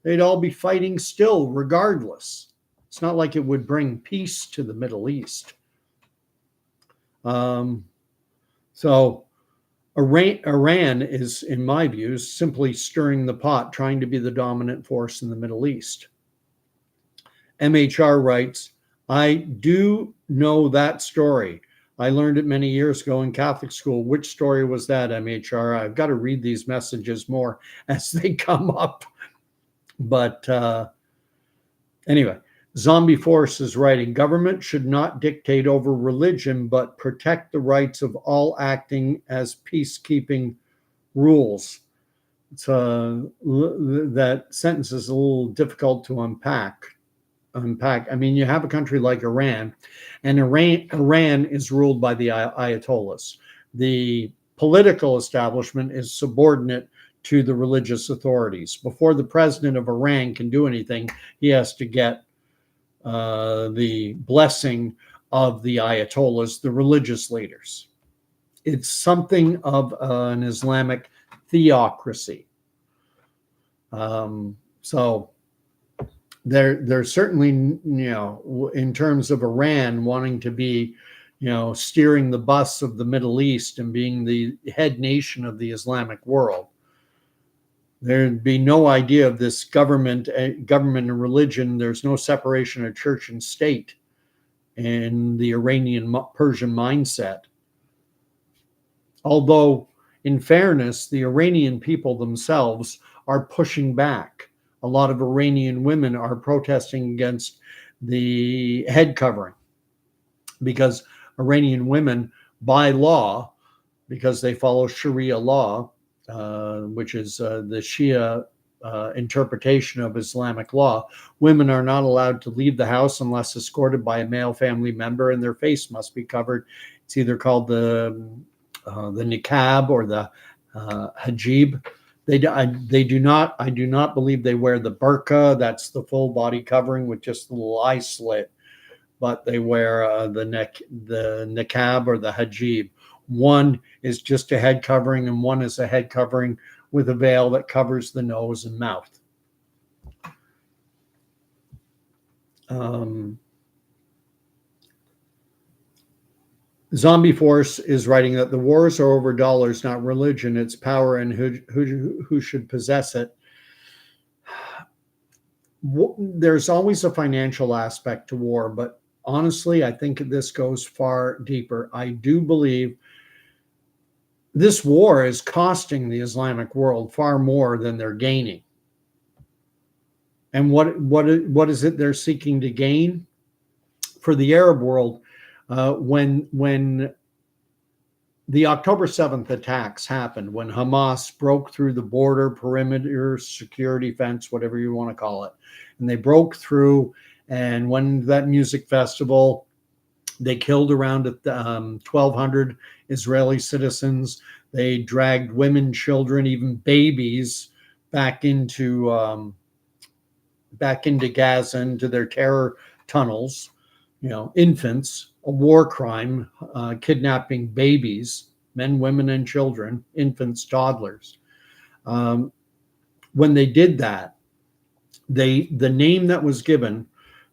They'd all be fighting still, regardless. It's not like it would bring peace to the Middle East. So Iran is, in my view, simply stirring the pot, trying to be the dominant force in the Middle East. MHR writes, I do know that story. I learned it many years ago in Catholic school. Which story was that, MHR? I've got to read these messages more as they come up. But anyway, Zombie Force is writing, government should not dictate over religion, but protect the rights of all acting as peacekeeping rules. That sentence is a little difficult to unpack. I mean, you have a country like Iran, and Iran is ruled by the Ayatollahs. The political establishment is subordinate to the religious authorities. Before the president of Iran can do anything, he has to get the blessing of the Ayatollahs, the religious leaders. it's something of an Islamic theocracy. So there's certainly, in terms of Iran wanting to be, steering the bus of the Middle East and being the head nation of the Islamic world, there'd be no idea of this government and religion. There's no separation of church and state in the Iranian Persian mindset. Although, in fairness, the Iranian people themselves are pushing back. A lot of Iranian women are protesting against the head covering because Iranian women, by law, because they follow Sharia law, which is the Shia interpretation of Islamic law, women are not allowed to leave the house unless escorted by a male family member, and their face must be covered. It's either called the niqab or the hijab. They do not. I do not believe they wear the burqa. That's the full body covering with just the little eye slit. But they wear the niqab or the hijab. One is just a head covering, and one is a head covering with a veil that covers the nose and mouth. Zombie Force is writing that the wars are over dollars, not religion. It's power and who should possess it. There's always a financial aspect to war, but honestly, I think this goes far deeper. I do believe this war is costing the Islamic world far more than they're gaining. And what is it they're seeking to gain? For the Arab world, when the October 7th attacks happened, when Hamas broke through the border perimeter security fence, whatever you want to call it, and they broke through, and when that music festival, they killed around 1,200 Israeli citizens. They dragged women, children, even babies back into Gaza, into their terror tunnels. Infants, a war crime, kidnapping babies, men, women, and children, infants, toddlers. When they did that, the name that was given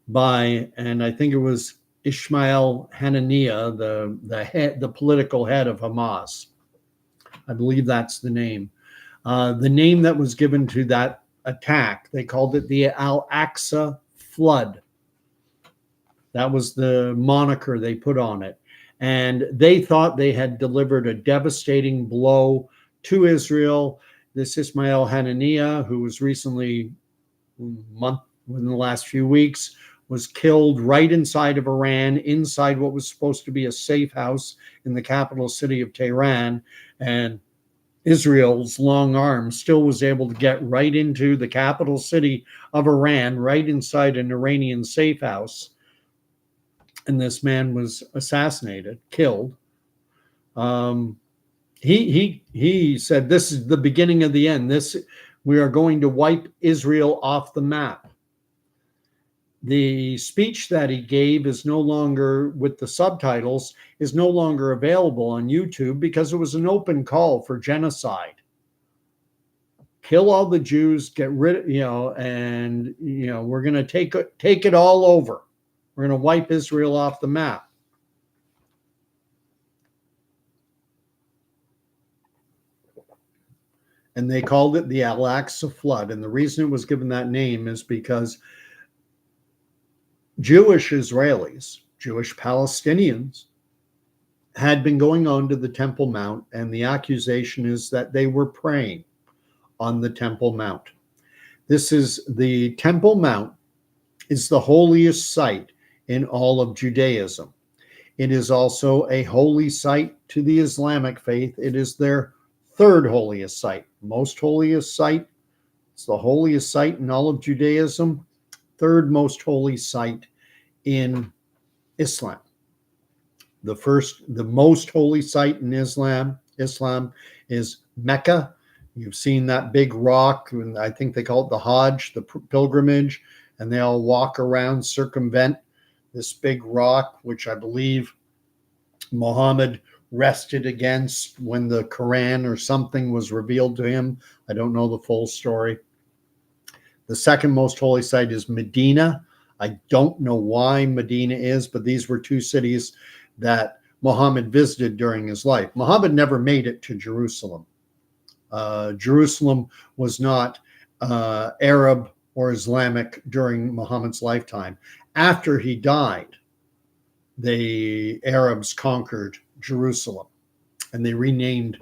by, and I think it was Ismail Haniyeh, the political head of Hamas. I believe that's the name. The name that was given to that attack, they called it the Al-Aqsa Flood. That was the moniker they put on it. And they thought they had delivered a devastating blow to Israel. This Ismail Haniyeh, who was recently, within the last few weeks, was killed right inside of Iran, inside what was supposed to be a safe house in the capital city of Tehran. And Israel's long arm still was able to get right into the capital city of Iran, right inside an Iranian safe house. And this man was assassinated, killed. He said, "This is the beginning of the end. We are going to wipe Israel off the map." The speech that he gave is no longer, with the subtitles, is no longer available on YouTube because it was an open call for genocide. Kill all the Jews, get rid, and we're going to take it all over. We're going to wipe Israel off the map. And they called it the Al-Aqsa Flood. And the reason it was given that name is because Jewish Israelis, Jewish Palestinians, had been going on to the Temple Mount, and the accusation is that they were praying on the Temple Mount. The Temple Mount is the holiest site in all of Judaism. It is also a holy site to the Islamic faith. It is their third holiest site. Most holiest site, it's the holiest site in all of Judaism. Third most holy site in Islam. The most holy site in Islam is Mecca. You've seen that big rock, and I think they call it the Hajj, the pilgrimage, and they all walk around, circumvent this big rock, which I believe Muhammad rested against when the Quran or something was revealed to him. I don't know the full story. The second most holy site is Medina. I don't know why Medina is, but these were two cities that Muhammad visited during his life. Muhammad never made it to Jerusalem. Jerusalem was not Arab or Islamic during Muhammad's lifetime. After he died, the Arabs conquered Jerusalem, and they renamed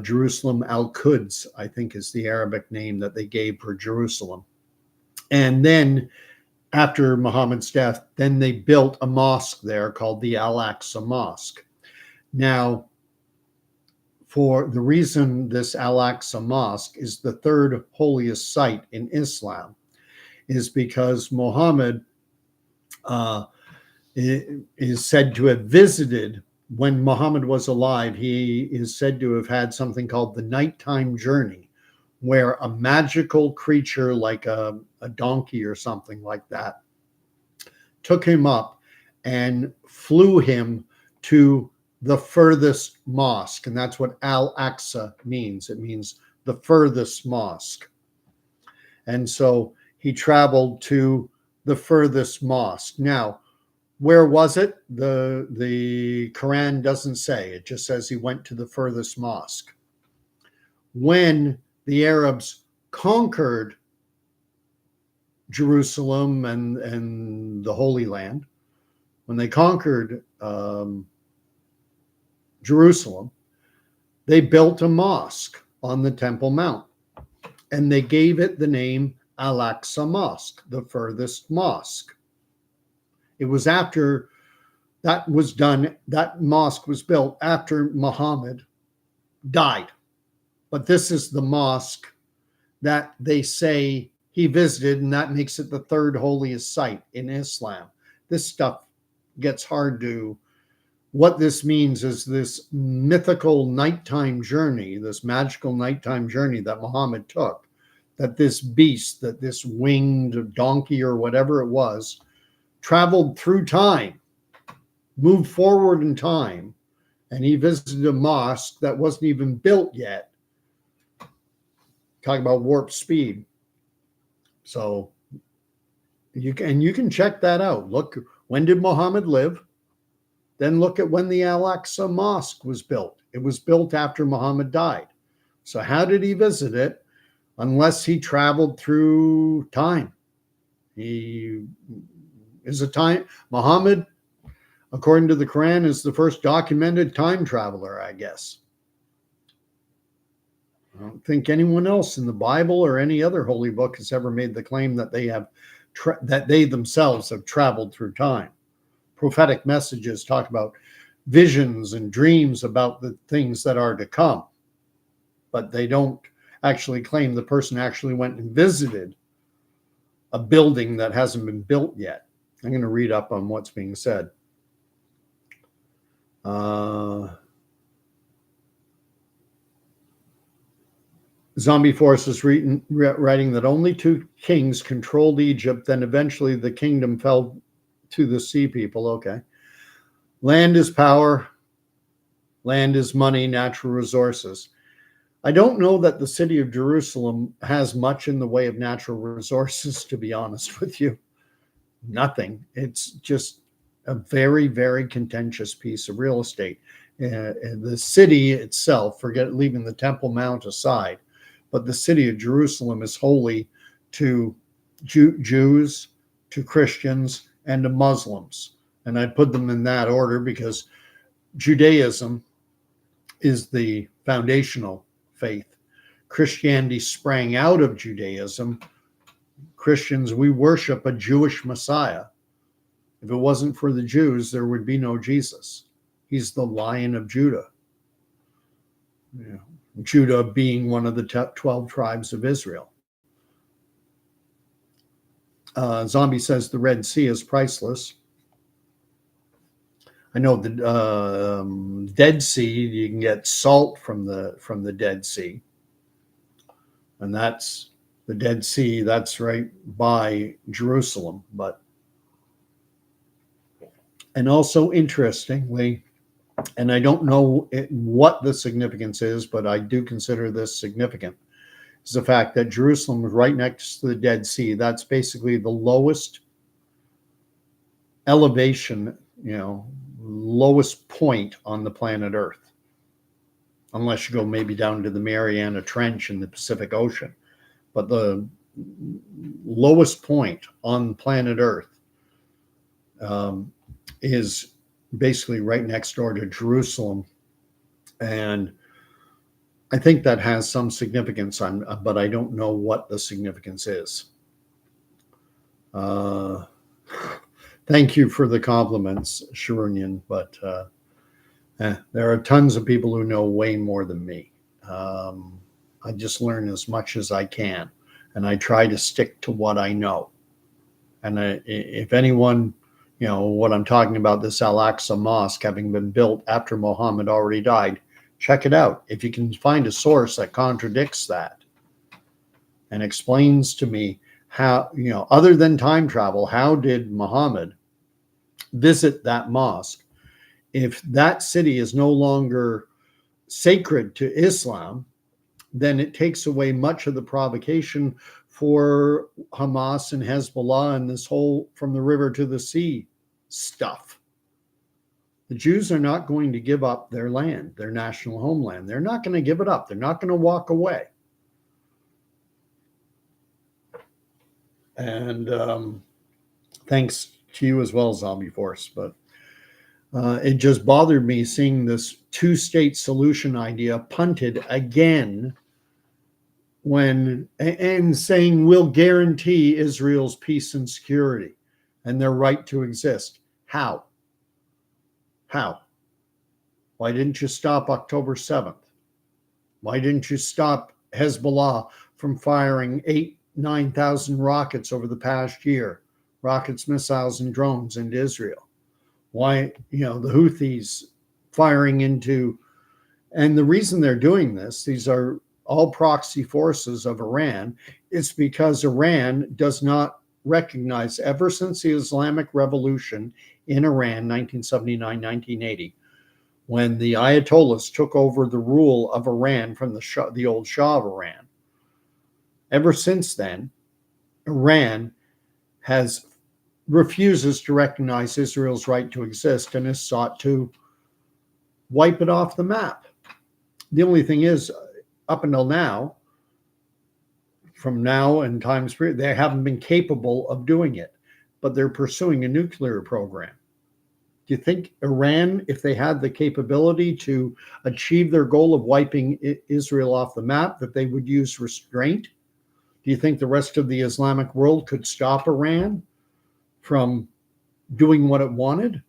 Jerusalem Al-Quds, I think is the Arabic name that they gave for Jerusalem. And then after Muhammad's death, then they built a mosque there called the Al-Aqsa Mosque. Now, for the reason this Al-Aqsa Mosque is the third holiest site in Islam is because Muhammad is said to have visited, when Muhammad was alive, he is said to have had something called the nighttime journey, where a magical creature like a donkey or something like that took him up and flew him to the furthest mosque. And that's what Al-Aqsa means. It means the furthest mosque. And so he traveled to the furthest mosque. Now, where was it? The Quran doesn't say. It just says he went to the furthest mosque. When the Arabs conquered Jerusalem and the Holy Land, when they conquered Jerusalem, they built a mosque on the Temple Mount, and they gave it the name Al-Aqsa Mosque, the furthest mosque. It was after that was done, that mosque was built after Muhammad died. But this is the mosque that they say he visited, and that makes it the third holiest site in Islam. This stuff gets hard to, what this means is this mythical nighttime journey, this magical nighttime journey that Muhammad took, that this beast, that this winged donkey or whatever it was, traveled through time, moved forward in time, and he visited a mosque that wasn't even built yet. Talk about warp speed. So you can check that out. Look, when did Muhammad live? Then look at when the Al-Aqsa Mosque was built. It was built after Muhammad died. So how did he visit it unless he traveled through time? He is a time, Muhammad, according to the Quran, is the first documented time traveler, I guess. I don't think anyone else in the Bible or any other holy book has ever made the claim that they have that they themselves have traveled through time. Prophetic messages talk about visions and dreams about the things that are to come, but they don't actually claim the person actually went and visited a building that hasn't been built yet. I'm going to read up on what's being said. Zombie Force is writing that only two kings controlled Egypt, then eventually the kingdom fell to the sea people. Okay. Land is power. Land is money, natural resources. I don't know that the city of Jerusalem has much in the way of natural resources, to be honest with you. Nothing. It's just a very, very contentious piece of real estate. The city itself, forget leaving the Temple Mount aside, but the city of Jerusalem is holy to Jews, to Christians, and to Muslims. And I put them in that order because Judaism is the foundational faith. Christianity sprang out of Judaism. Christians, we worship a Jewish Messiah. If it wasn't for the Jews, there would be no Jesus. He's the Lion of Judah. Yeah. Judah being one of the 12 tribes of Israel. Zombie says the Red Sea is priceless. I know the Dead Sea, you can get salt from the Dead Sea. And that's the Dead Sea, that's right by Jerusalem. But And also, interestingly, and I don't know what the significance is, but I do consider this significant, is the fact that Jerusalem is right next to the Dead Sea. That's basically the lowest elevation, lowest point on the planet Earth, unless you go maybe down to the Mariana Trench in the Pacific Ocean. But the lowest point on planet Earth is basically right next door to Jerusalem. And I think that has some significance, but I don't know what the significance is. Thank you for the compliments, Sharunian, but there are tons of people who know way more than me. I just learn as much as I can, and I try to stick to what I know. And if anyone, what I'm talking about, this Al-Aqsa Mosque having been built after Muhammad already died, check it out. If you can find a source that contradicts that and explains to me how, other than time travel, how did Muhammad visit that mosque if that city is no longer sacred to Islam? Then it takes away much of the provocation for Hamas and Hezbollah and this whole from the river to the sea stuff. The Jews are not going to give up their land, their national homeland. They're not going to give it up. They're not going to walk away. And thanks to you as well, Zombie Force. But it just bothered me seeing this two-state solution idea punted again and saying we'll guarantee Israel's peace and security and their right to exist. How? Why didn't you stop October 7th? Why didn't you stop Hezbollah from firing 9,000 rockets over the past year? Rockets, missiles, and drones into Israel. Why, the Houthis firing into, and the reason they're doing this, these are all proxy forces of Iran, is because Iran does not recognize, ever since the Islamic Revolution in Iran, 1979, 1980, when the Ayatollahs took over the rule of Iran from the old Shah of Iran. Ever since then, Iran refuses to recognize Israel's right to exist and has sought to wipe it off the map. The only thing is, up until now, from now and times period, they haven't been capable of doing it, but they're pursuing a nuclear program. Do you think Iran, if they had the capability to achieve their goal of wiping Israel off the map, that they would use restraint? Do you think the rest of the Islamic world could stop Iran from doing what it wanted?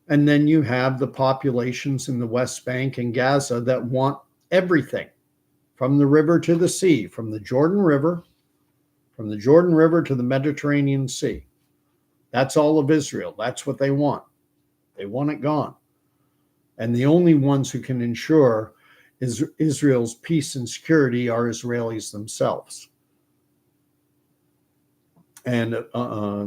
And then you have the populations in the West Bank and Gaza that want everything, from the river to the sea, from the Jordan River to the Mediterranean Sea. That's all of Israel. That's what they want. They want it gone. And the only ones who can ensure Israel's peace and security are Israelis themselves. And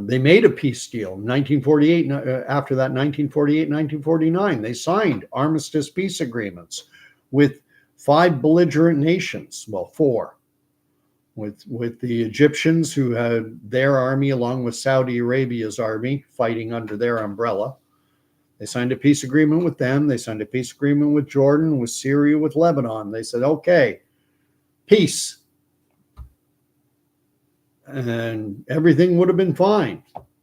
they made a peace deal in 1948. After that, 1948, 1949, they signed armistice peace agreements with 5 belligerent nations. Well, 4. With the Egyptians, who had their army along with Saudi Arabia's army fighting under their umbrella. They signed a peace agreement with them. They signed a peace agreement with Jordan, with Syria, with Lebanon. They said, okay, peace. And everything would have been fine.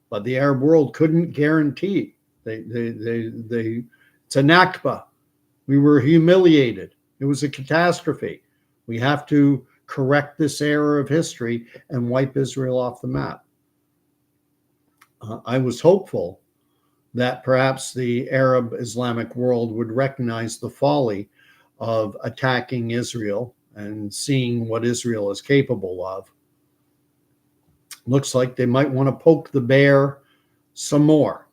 But the Arab world couldn't guarantee. It's a Nakba. We were humiliated. It was a catastrophe. We have to correct this error of history and wipe Israel off the map. I was hopeful that perhaps the Arab Islamic world would recognize the folly of attacking Israel and seeing what Israel is capable of. Looks like they might want to poke the bear some more,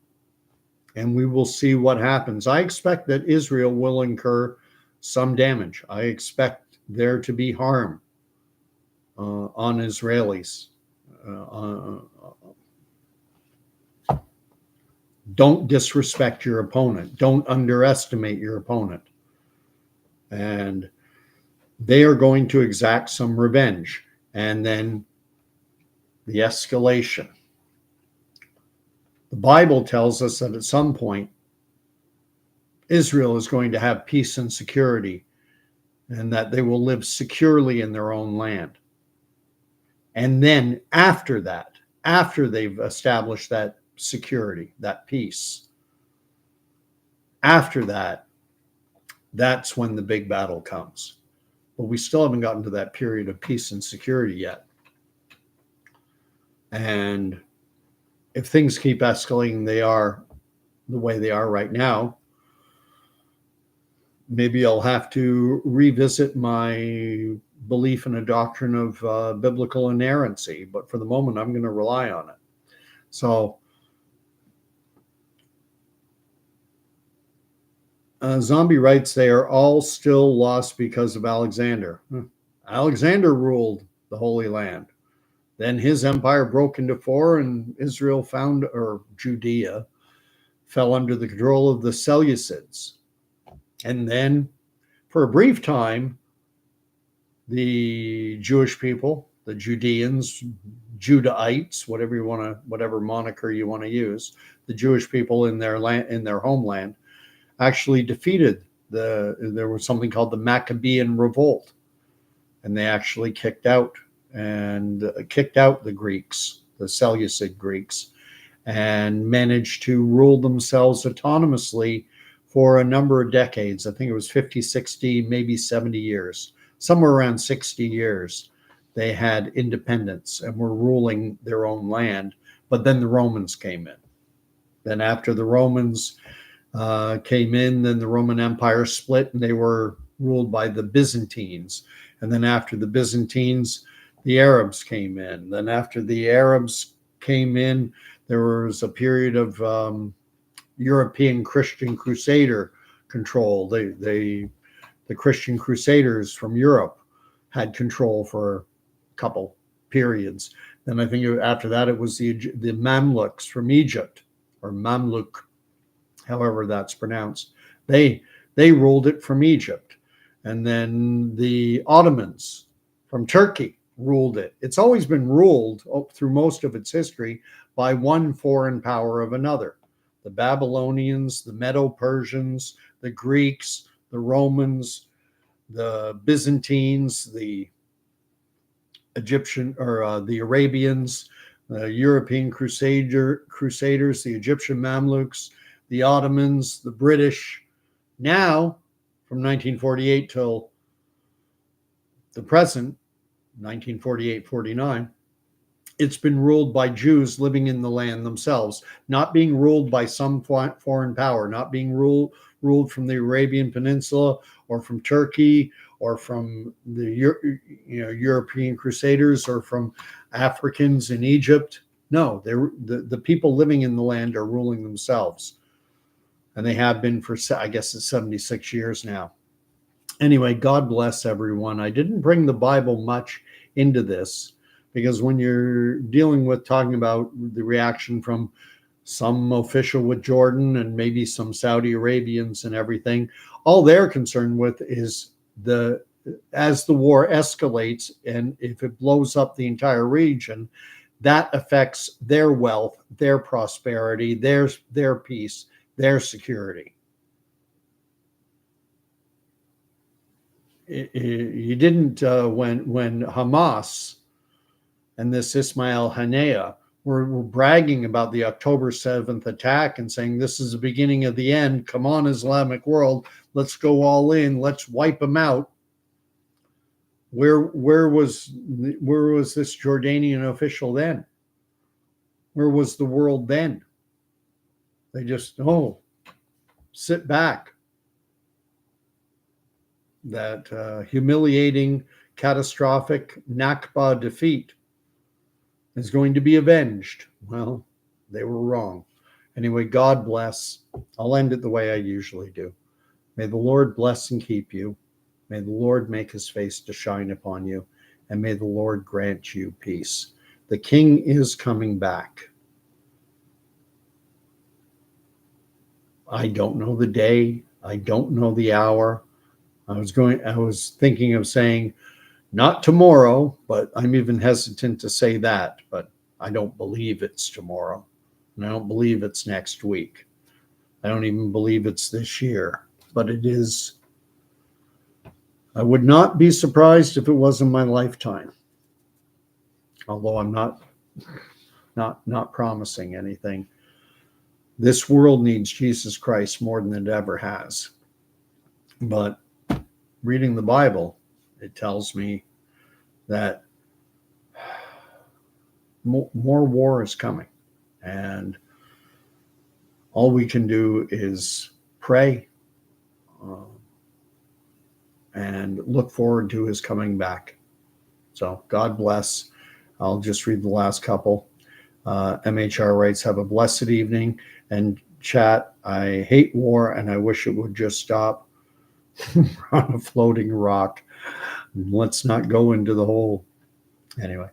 and we will see what happens. I expect that Israel will incur some damage. I expect there to be harm on Israelis. Don't disrespect your opponent. Don't underestimate your opponent. And they are going to exact some revenge. And then the escalation. The Bible tells us that at some point, Israel is going to have peace and security, and that they will live securely in their own land. And then after that, after they've established that security, that peace, after that, that's when the big battle comes. But we still haven't gotten to that period of peace and security yet. And if things keep escalating, they are the way they are right now, maybe I'll have to revisit my belief in a doctrine of biblical inerrancy. But for the moment, I'm going to rely on it. So Zombie writes, they are all still lost because of Alexander. Alexander ruled the Holy Land. Then his empire broke into four, and Israel or Judea fell under the control of the Seleucids. And then for a brief time, the Jewish people, the Judeans, Judahites, whatever moniker you want to use, the Jewish people in their land, in their homeland, actually defeated there was something called the Maccabean Revolt, and they actually kicked out the Greeks, the Seleucid Greeks, and managed to rule themselves autonomously for a number of decades. I think it was 50, 60, maybe 70 years. Somewhere around 60 years, they had independence and were ruling their own land. But then the Romans came in. Then after the Romans came in, then the Roman Empire split, and they were ruled by the Byzantines. And then after the Byzantines, the Arabs came in. Then after the Arabs came in, there was a period of European Christian Crusader control. The Christian Crusaders from Europe had control for a couple periods. Then I think after that, it was the Mamluks from Egypt, or Mamluk, however that's pronounced. They ruled it from Egypt. And then the Ottomans from Turkey ruled it. It's always been ruled through most of its history by one foreign power of another. The Babylonians, the Medo-Persians, the Greeks, the Romans, the Byzantines, the Egyptian or the Arabians, the European Crusaders, the Egyptian Mamluks, the Ottomans, the British. Now, from 1948 till the present, 1948-49, it's been ruled by Jews living in the land themselves, not being ruled by some foreign power, not being ruled from the Arabian Peninsula or from Turkey or from the European Crusaders or from Africans in Egypt. No, the people living in the land are ruling themselves. And they have been for, I guess it's 76 years now. Anyway, God bless everyone. I didn't bring the Bible much into this, because when you're dealing with talking about the reaction from some official with Jordan and maybe some Saudi Arabians and everything, all they're concerned with is as the war escalates, and if it blows up the entire region, that affects their wealth, their prosperity, their peace, their security. You didn't when Hamas and this Ismail Haniyeh were bragging about the October 7th attack and saying, this is the beginning of the end. Come on, Islamic world. Let's go all in. Let's wipe them out. Where was this Jordanian official then? Where was the world then? They just, sit back. That humiliating, catastrophic Nakba defeat is going to be avenged. Well, they were wrong. Anyway, God bless. I'll end it the way I usually do. May the Lord bless and keep you. May the Lord make his face to shine upon you. And may the Lord grant you peace. The King is coming back. I don't know the day. I don't know the hour. I was thinking of saying not tomorrow, but I'm even hesitant to say that. But I don't believe it's tomorrow. And I don't believe it's next week. I don't even believe it's this year. But it is, I would not be surprised if it was in my lifetime. Although I'm not promising anything. This world needs Jesus Christ more than it ever has. But reading the Bible, it tells me that more war is coming. And all we can do is pray and look forward to his coming back. So God bless. I'll just read the last couple. MHR writes, have a blessed evening. And chat, I hate war and I wish it would just stop on a floating rock. Let's not go into the whole. Anyway,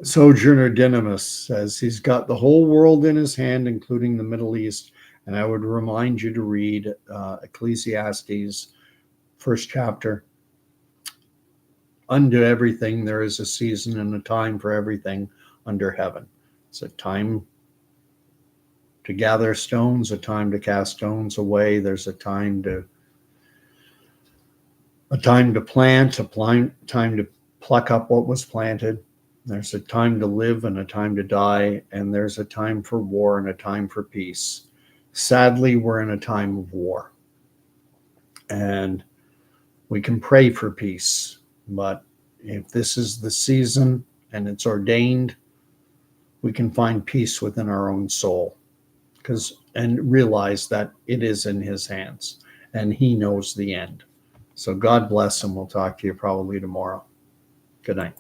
Sojourner Dynamis says he's got the whole world in his hand, including the Middle East. And I would remind you to read Ecclesiastes, first chapter. Unto everything there is a season and a time for everything under heaven. It's a time to gather stones, a time to cast stones away. There's a time to plant, time to pluck up what was planted. There's a time to live and a time to die, and there's a time for war and a time for peace. Sadly, we're in a time of war. And we can pray for peace, but if this is the season and it's ordained, we can find peace within our own soul and realize that it is in his hands and he knows the end. So God bless, and we'll talk to you probably tomorrow. Good night.